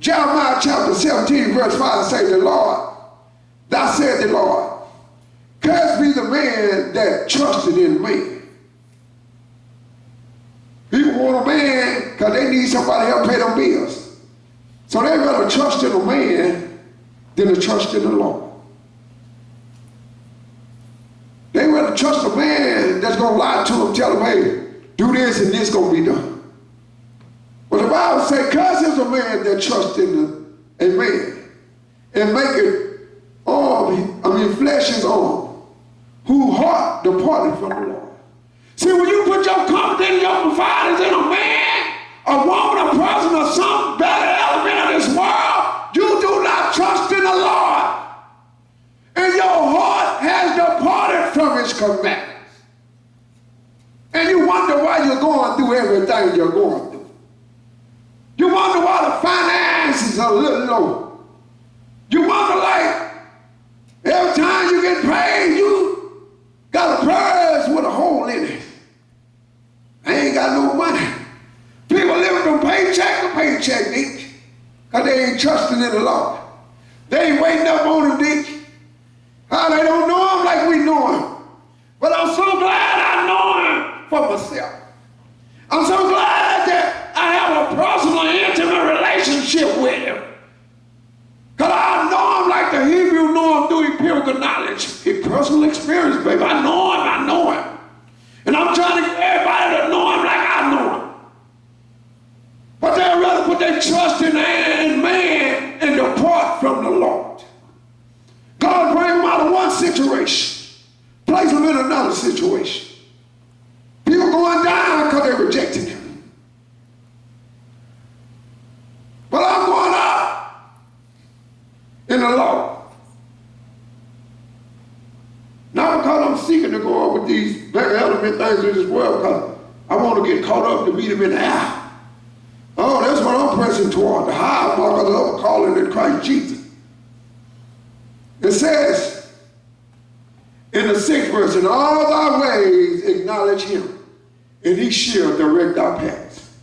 Jeremiah chapter 17, verse 5 says, the Lord, thou said the Lord, cursed be the man that trusted in me. People want a man because they need somebody to help pay their bills. So they rather trust in a man than to trust in the Lord. They rather trust a man that's going to lie to them, tell them, hey, do this and this going to be done. But the Bible says, cursed is a man that trusts in a man and make it flesh is on, whose heart departed from the Lord. See, when you put your confidence and your providers in a man, a woman, a person, or some better element of this world, you do not trust in the Lord. And your heart has departed from his commandments. And you wonder why you're going through everything you're going through. You wonder why the finances are a little low. You wonder, like, every time you get paid, you got a purse with a hole in it. I ain't got no money. People living from paycheck to paycheck, Dick, because they ain't trusting in the Lord. They ain't waiting up on him, Dick. How they don't know him like we know him. But I'm so glad I know him for myself. I'm so glad that I have a personal, intimate relationship with him. Because I know him like the Hebrew know him through empirical knowledge. His personal experience, baby. I know him. And I'm trying to get everybody to know him like I know him. But they'd rather put their trust in man and depart from the Lord. God bring them out of one situation, place them in another situation. People going down because they rejected him. But I'm going up in the Lord. Not because I'm seeking to go up with these very element things in this world, because I want to get caught up to meet him in the air. Oh, that's what I'm pressing toward, the high mark of the calling in Christ Jesus. It says in the 6th verse, in all thy ways acknowledge him, and he shall direct our paths.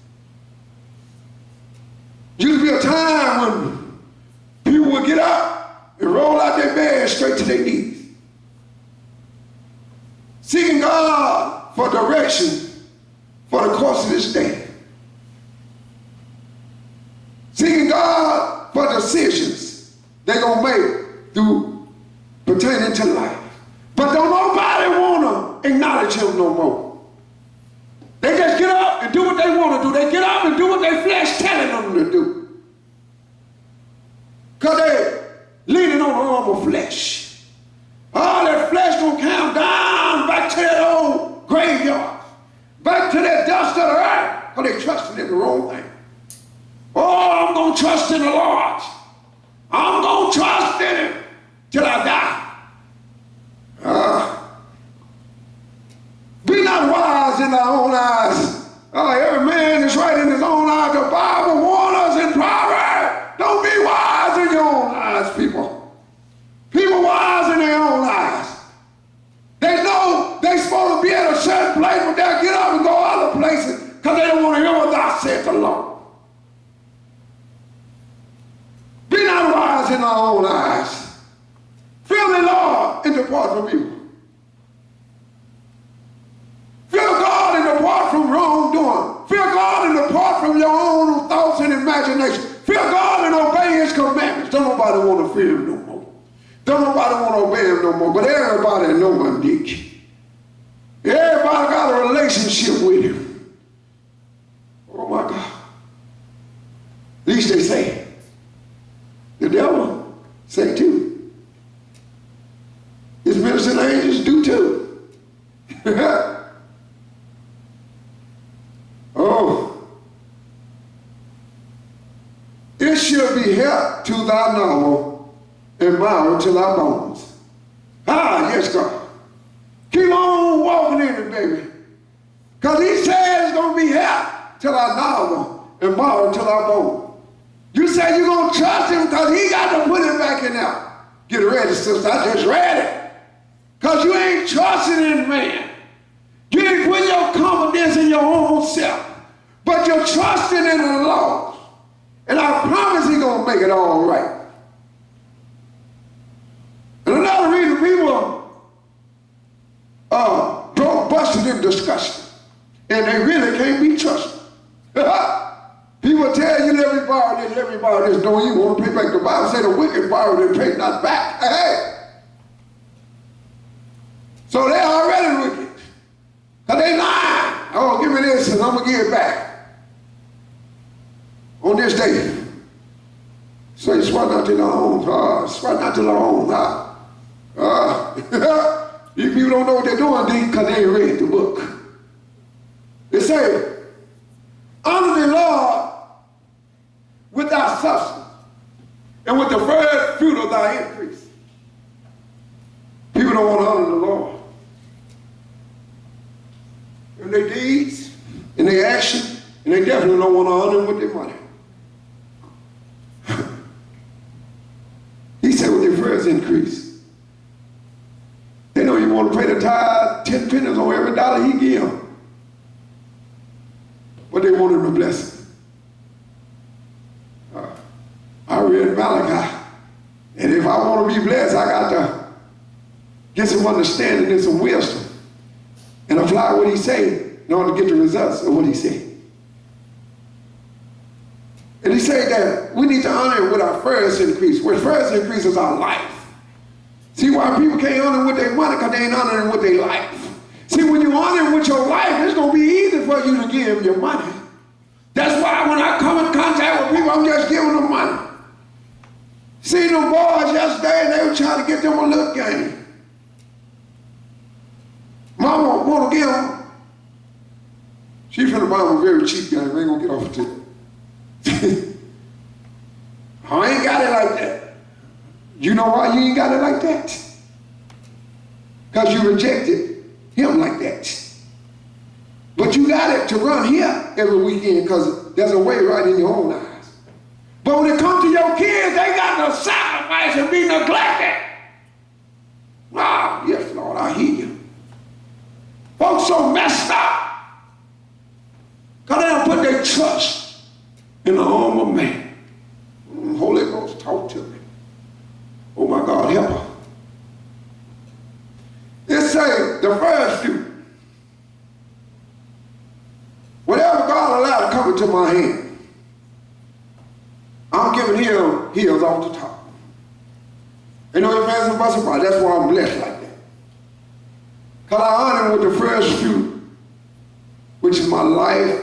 Used to be a time when people would get up and roll out their bed straight to their knees, seeking God for direction for the course of this day. Seeking God for decisions they're going to make through pertaining to life. But don't nobody want to acknowledge him no more. They just get up and do what they want to do. They get up and do what their flesh telling them to do. Because they're leaning on the arm of flesh. All that flesh going to count down back to that old graveyard. Back to that dust of the earth. Because they trusted in the wrong thing. Oh, I'm going to trust in the Lord. I'm going to trust in him till I die. Be not wise in thy own eyes. Every man is right in his own eyes. The Bible warns us in Proverbs. Don't be wise in your own eyes, people. People wise in their own eyes. They know they're supposed to be at a certain place, but they'll get up and go other places because they don't want to hear what thou saith the Lord. Be not wise in our own eyes. Fear the Lord and depart from evil. Fear God and depart from wrongdoing. Fear God and depart from your own thoughts and imagination. Fear God and obey his commandments. Don't nobody want to fear him no more. Don't nobody want to obey him no more. But everybody know him, Dick. Everybody got a relationship with him. Oh my God. At least they say. The devil say too. His ministering angels do too. Oh. It shall be help to thy novel and marrow to thy bones. Yes, God. Keep on walking in it, baby. Because he said it's going to be help to thy novel and marrow to thy bones. You say you're going to trust him because he got to put it back in there. Get ready, sister. I just read it. Because you ain't trusting in man. You ain't putting your confidence in your own self. But you're trusting in the Lord. And I promise he's going to make it all right. And another reason people busted in discussion. And they really can't be trusted. People tell you let me borrow this. Don't you want to pay back? The Bible said the wicked borrow and pay not back. Hey. So they're already wicked. Because they lying. Oh, give me this and I'm going to give it back. On this day. So you swear not to their own heart. Swear not to their own heart. These people don't know what they're doing because they ain't read the book. They say, honor the Lord with thy substance and with the first fruit of thy increase. People don't want to honor the Lord. In their deeds, in their action, and they definitely don't want to honor him with their money. He said with their first increase. They don't even want to pay the tithe, 10 pennies on every dollar he give them. But they want him to bless them. I read Malachi. And if I want to be blessed, I got to get some understanding and some wisdom and apply what he said in order to get the results of what he said. And he said that we need to honor him with our first increase. Where first increase is our life. See why people can't honor him with their money? Because they ain't honoring him with their life. See, when you honor him with your life, it's going to be easy for you to give him your money. That's why when I come in contact with people, I'm just giving them money. See them boys yesterday, and they were trying to get them a little game. Mama want to give them. She finna buy them a very cheap game. We ain't going to get off of it. I ain't got it like that. You know why you ain't got it like that? Because you rejected him like that. But you got it to run here every weekend because there's a way right in your own eyes. But when it comes to your kids, they got to sacrifice and be neglected. Wow, yes, Lord, I hear you. Folks so messed up because they don't put their trust in the arm of man. Holy Ghost, talk to me. Oh my God, help her. It say the first fruit. Whatever God allowed to come into my hand, I'm giving him heels off the top. You know, if that's about that's why I'm blessed like that. Because I honor him with the first fruit, which is my life,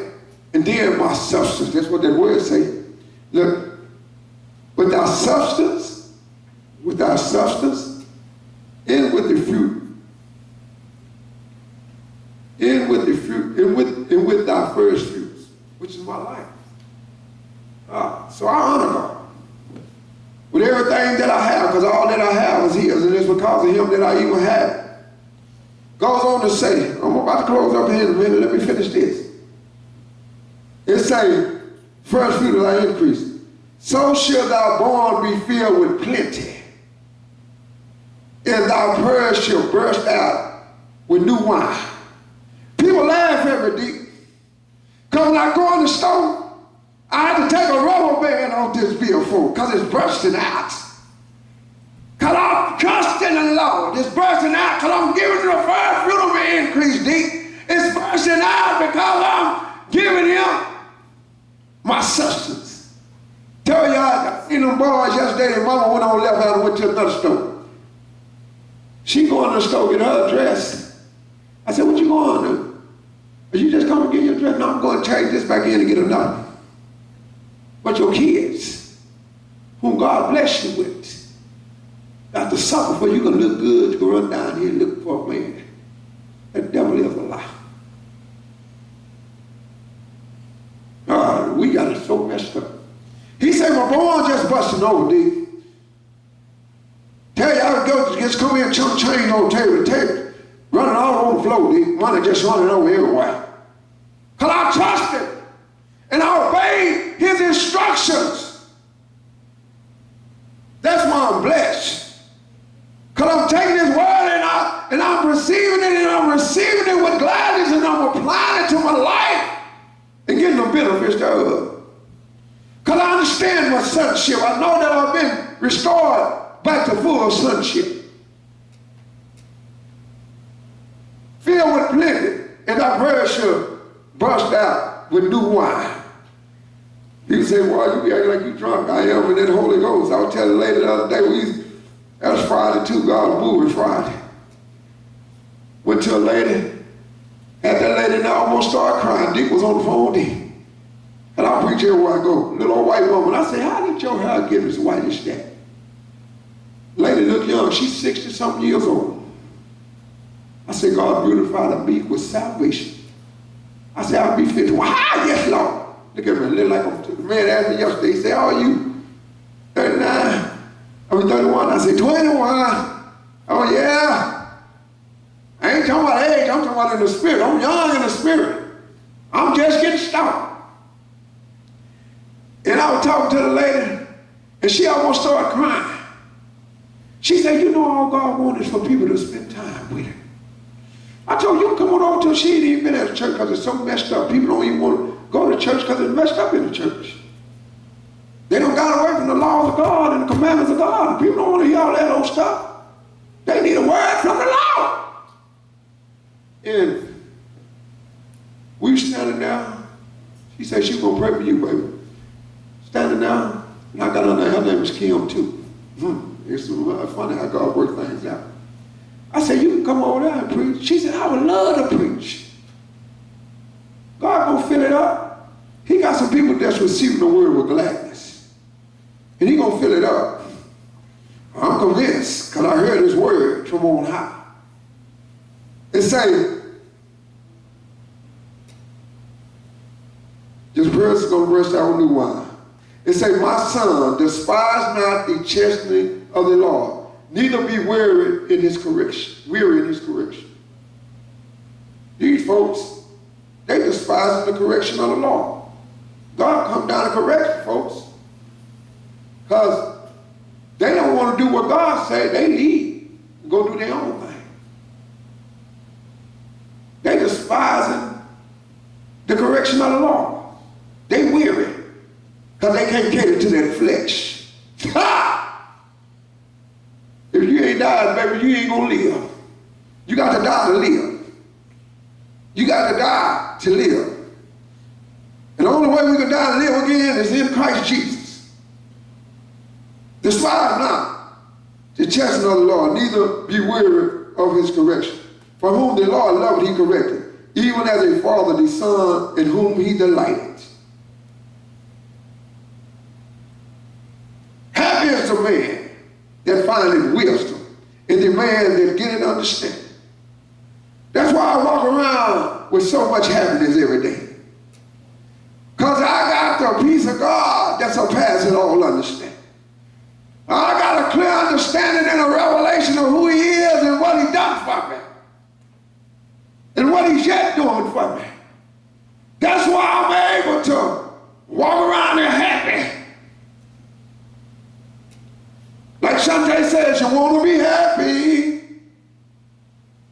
and then my substance. That's what that word say. Look, without substance, in with the fruit, in with the fruit, and with thy first fruits, which is my life. So I honor God with everything that I have, because all that I have is his, and it's because of him that I even have it. Goes on to say, I'm about to close up here in a minute, let me finish this. It say, first fruit of thy increase. So shall thy barn be filled with plenty, and thy purse shall burst out with new wine. People laugh at me, deep. Because when I go in the store, I have to take a rubber band off this billfold because it's bursting out. Because I'm trusting the Lord. It's bursting out because I'm giving you the first fruit of my increase, deep. It's bursting out because I'm giving him my substance. Tell y'all, I seen them boys yesterday, their mama went on left out and went to another store. She going to the store, get her dress. I said, what you going to do? Are you just coming to get your dress? No, I'm going to change this back in and get another. But your kids, whom God bless you with, got to suffer for you can look good, you can run down here and look for a man. That devil is a lie. We got it so messed up. He said, my boy just busting over, D. Tell y'all to go, just come in, chunk change on the table, running all over the floor, D. Money just running over everywhere. Because I trusted and I obeyed his instructions. That's why I'm blessed. Because I'm taking his word and I'm receiving it, and I'm receiving it with gladness, and I'm applying it to my life and getting the benefits thereof. Because I understand my sonship. I know that I've been restored back to full sonship. Filled with plenty, and thy purse shall burst out with new wine. People say, well, you be acting like you drunk. I am in that Holy Ghost. I was telling the lady the other day, that was Friday too, God moved Friday. Went to a lady, had that lady and I almost started crying. Dick was on the phone, Dick. And I'll preach everywhere I go. Little old white woman. I say, how did your hair get as white as that? Lady looked young. She's 60-something years old. I said, God beautified the meek with salvation. I said, I'll be 50. Wow, yes, Lord. Look at me, look like I'm, the man asked me yesterday, he said, how are you? 39. I mean, 31. I said, 21. Oh, yeah. I ain't talking about age, I'm talking about in the spirit. I'm young in the spirit. I'm just getting started. And I was talking to the lady, and she almost started crying. She said, you know, all God wants is for people to spend time with him. I told her, you come on over till she ain't even been at the church because it's so messed up. People don't even want to go to church because it's messed up in the church. They don't got away from the laws of God and the commandments of God. People don't want to hear all that old stuff. They need a word from the Lord. And we standing there. She said she was going to pray for you, baby. Standing there, and I got her name. Her name is Kim, too. It's funny how God works things out. I said, you can come over there and preach. She said, I would love to preach. God gonna fill it up. He got some people that's receiving the word with gladness. And he gonna fill it up. I'm convinced, because I heard his word from on high. It say, this verse is gonna burst out with new wine. It say, my son, despise not the chastening of the Lord, neither be weary in his correction. These folks, They despise the correction of the law. God come down and correct folks. Because they don't want to do what God said. They leave and go do their own thing. They despising the correction of the law. They weary because they can't cater to their flesh. Ha! If you ain't died, baby, you ain't gonna live. You got to die to live. You got to die to live. And the only way we can die and live again is in Christ Jesus. Despise not the chastening of the Lord, neither be weary of his correction. For whom the Lord loved, he corrected, even as a father the son in whom he delighted. Happy is the man that findeth wisdom, and the man that getteth understanding. That's why I walk around with so much happiness every day. Because I got the peace of God that surpasses all understanding. I got a clear understanding and a revelation of who he is and what he done for me. And what he's yet doing for me. That's why I'm able to walk around here happy. Like Shante says, you want to be happy.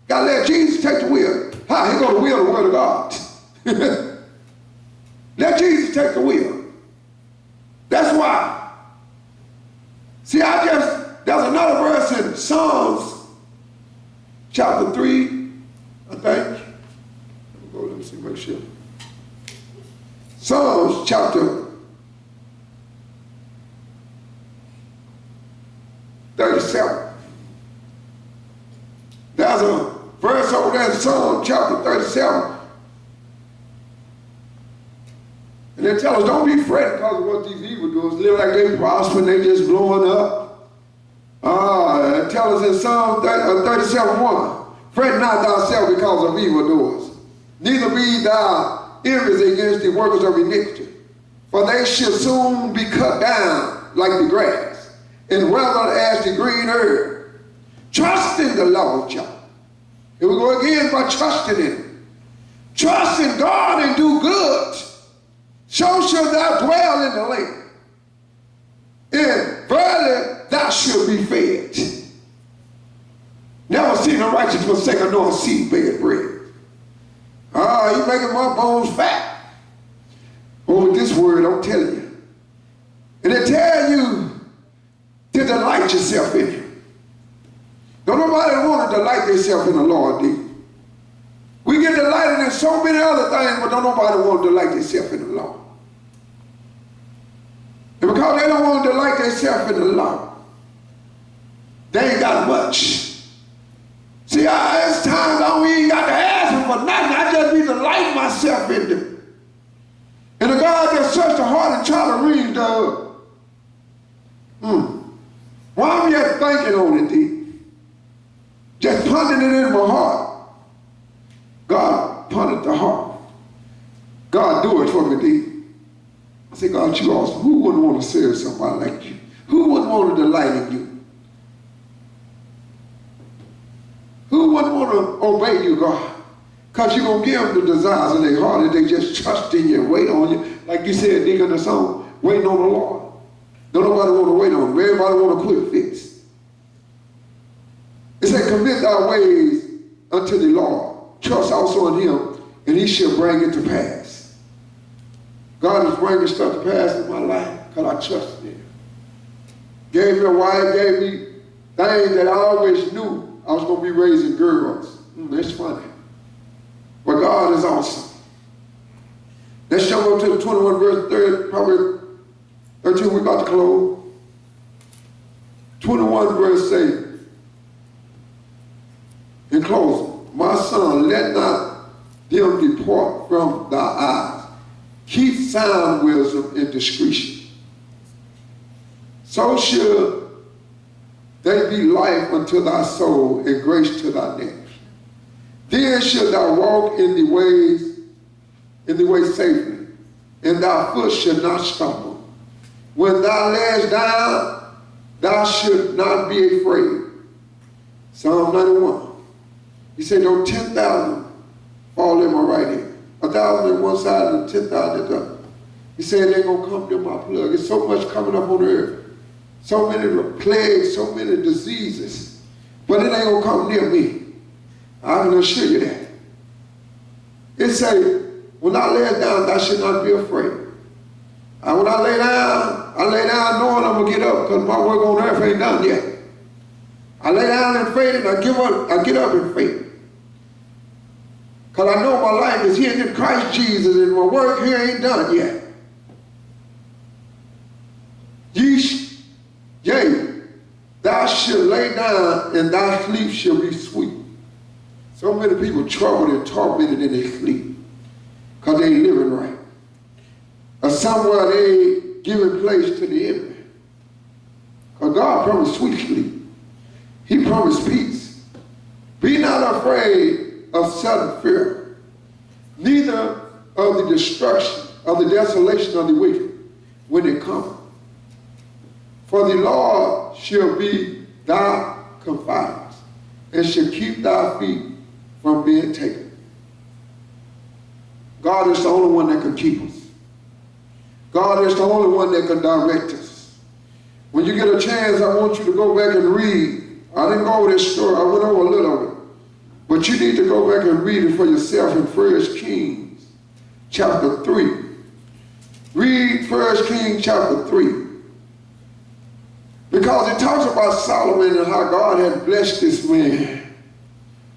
Got to let Jesus take the wheel. How? Here go the wheel, the word of God. Let Jesus take the wheel. That's why. See, there's another verse in Psalms chapter 3, I think. Let me see, make sure. Psalms chapter 37. There's a verse over there in Psalm chapter 37. And they tell us, don't be fretting because of what these evildoers live like they prosper and they just blowing up. It tells us in Psalm 37:1, fret not thyself because of evildoers, neither be thou envious against the workers of iniquity, for they shall soon be cut down like the grass, and withered as the green herb. Trust in the love of Jah. Here we go again by trusting in him. Trust in God and do good. So shalt thou dwell in the land, and verily thou shalt be fed. Never seen a righteous forsaken nor a seed beg bread. You making my bones fat. With this word, I'm telling you. And they tell you to delight yourself in him. Don't nobody want to delight themselves in the Lord, do you? We get delighted in so many other things, but don't nobody want to delight themselves in the Lord. And because they don't want to delight themselves in the Lord, they ain't got much. See, there's times I don't even got to ask him for nothing. I just be delighting myself in them. And the God that searched the heart and try to read the why am yet thinking on it, D? Just pondering it in my heart. God pondered the heart. God do it for me, D. I say, God, you awesome. Who wouldn't want to serve somebody like you? Who wouldn't want to delight in you? Who wouldn't want to obey you, God? Because you're going to give them the desires of their heart if they just trust in you and wait on you. Like you said, Dick, in the song, waiting on the Lord. Don't nobody want to wait on him. Everybody want to quit fix. It said, commit thy ways unto the Lord. Trust also in him, and he shall bring it to pass. God is bringing stuff to pass in my life because I trust in him. Gave me a wife, gave me things that I always knew I was going to be raising girls. That's funny. But God is awesome. Let's jump up to the 21 verse 30, probably 13, we're about to close. 21 verse 8. In closing, my son, let not them depart from thy eyes. Keep sound wisdom and discretion. So shall they be life unto thy soul and grace to thy neck. Then shalt thou walk in the way safely, and thy foot shall not stumble. When thou layest down, thou shalt not be afraid. Psalm 91. He said, though 10,000 fall in my right hand, 1,000 on one side and 10,000 at the other. He said, it ain't going to come near my plug. There's so much coming up on the earth. So many plagues, so many diseases. But it ain't going to come near me. I can assure you that. It say, when I lay down, thou should not be afraid. And when I lay down knowing I'm going to get up because my work on earth ain't done yet. I lay down in faith and I get up in faith. Because I know my life is hidden in Christ Jesus and my work here ain't done yet. Yea, thou shalt lay down and thy sleep shall be sweet. So many people troubled and tormented in their sleep because they ain't living right. Or somewhere they giving place to the enemy. Because God promised sweet sleep. He promised peace. Be not afraid of sudden fear, neither of the destruction, of the desolation of the wicked when they come. For the Lord shall be thy confidence, and shall keep thy feet from being taken. God is the only one that can keep us. God is the only one that can direct us. When you get a chance, I want you to go back and read. I didn't go over this story. I went over a little of it. But you need to go back and read it for yourself in 1 Kings chapter 3. Read 1 Kings chapter 3. Because it talks about Solomon and how God had blessed this man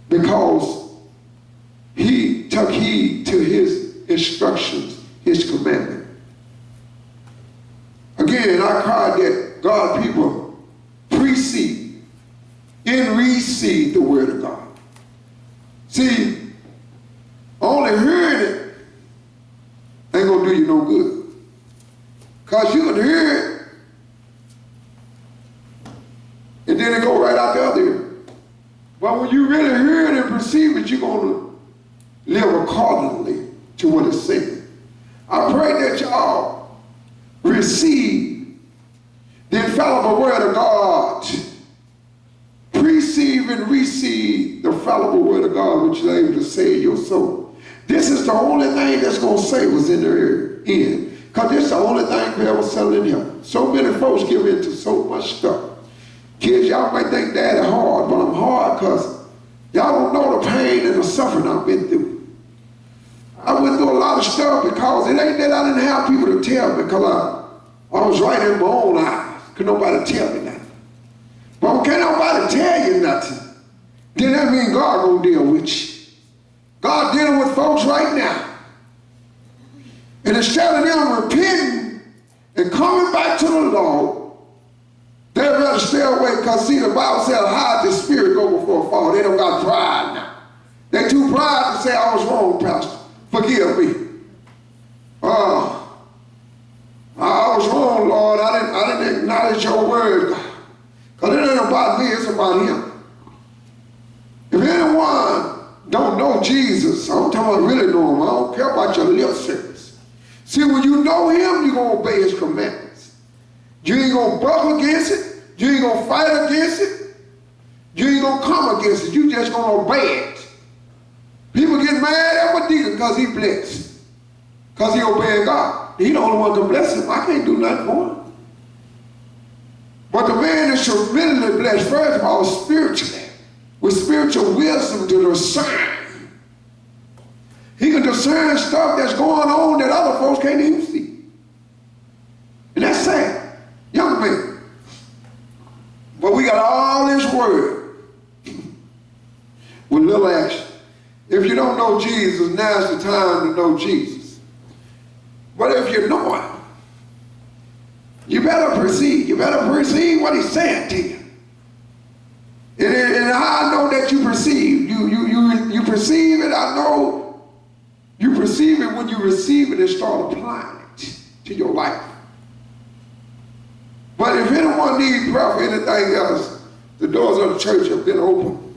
because he took heed to his instructions, his commandment. Again, I cried that God people precede and receive the word of God. See, only hearing it ain't going to do you no good. Because you can hear it and then it go right out the other ear. But when you really hear it and perceive it, you're going to live accordingly to what it's saying. I pray that y'all receive the infallible word of God. Perceive and receive the infallible word of God, which is able to save your soul. This is the only thing that's going to save us in the end. Because this is the only thing we ever settle in heaven. So many folks give into so much stuff. Kids, y'all might think Daddy hard, but I'm hard because y'all don't know the pain and the suffering I've been through. I went through a lot of stuff because it ain't that I didn't have people to tell me because I was right in my own eyes. Could nobody tell me nothing. But when can't nobody tell you nothing, then that means God gonna deal with you. God dealing with folks right now. And instead of them repenting and coming back to the Lord, they'd rather stay away because, see, the Bible says, hide the spirit go before a fall. They don't got pride now. They too proud to say, I was wrong, Pastor. Forgive me. I was wrong, Lord. I didn't acknowledge your word, God. Because it ain't about me, it's about him. If anyone don't know Jesus, I'm talking about really know him. I don't care about your lip service. See, when you know him, you're going to obey his commandments. You ain't going to buck against it. You ain't going to fight against it. You ain't going to come against it. You just going to obey it. People get mad at my deacon because he blessed. Because he obeying God. He the only one can bless him. I can't do nothing for him. But the man is tremendously blessed, first of all, spiritually. With spiritual wisdom to discern. He can discern stuff that's going on that other folks can't even see. And that's sad. Young man. But we got all this word with little action. If you don't know Jesus, now's the time to know Jesus. But if you know him, you better perceive. You better perceive what he's saying to you. And how I know that you perceive. You perceive it. I know you perceive it when you receive it and start applying it to your life. But if anyone needs prayer for anything else, the doors of the church have been open.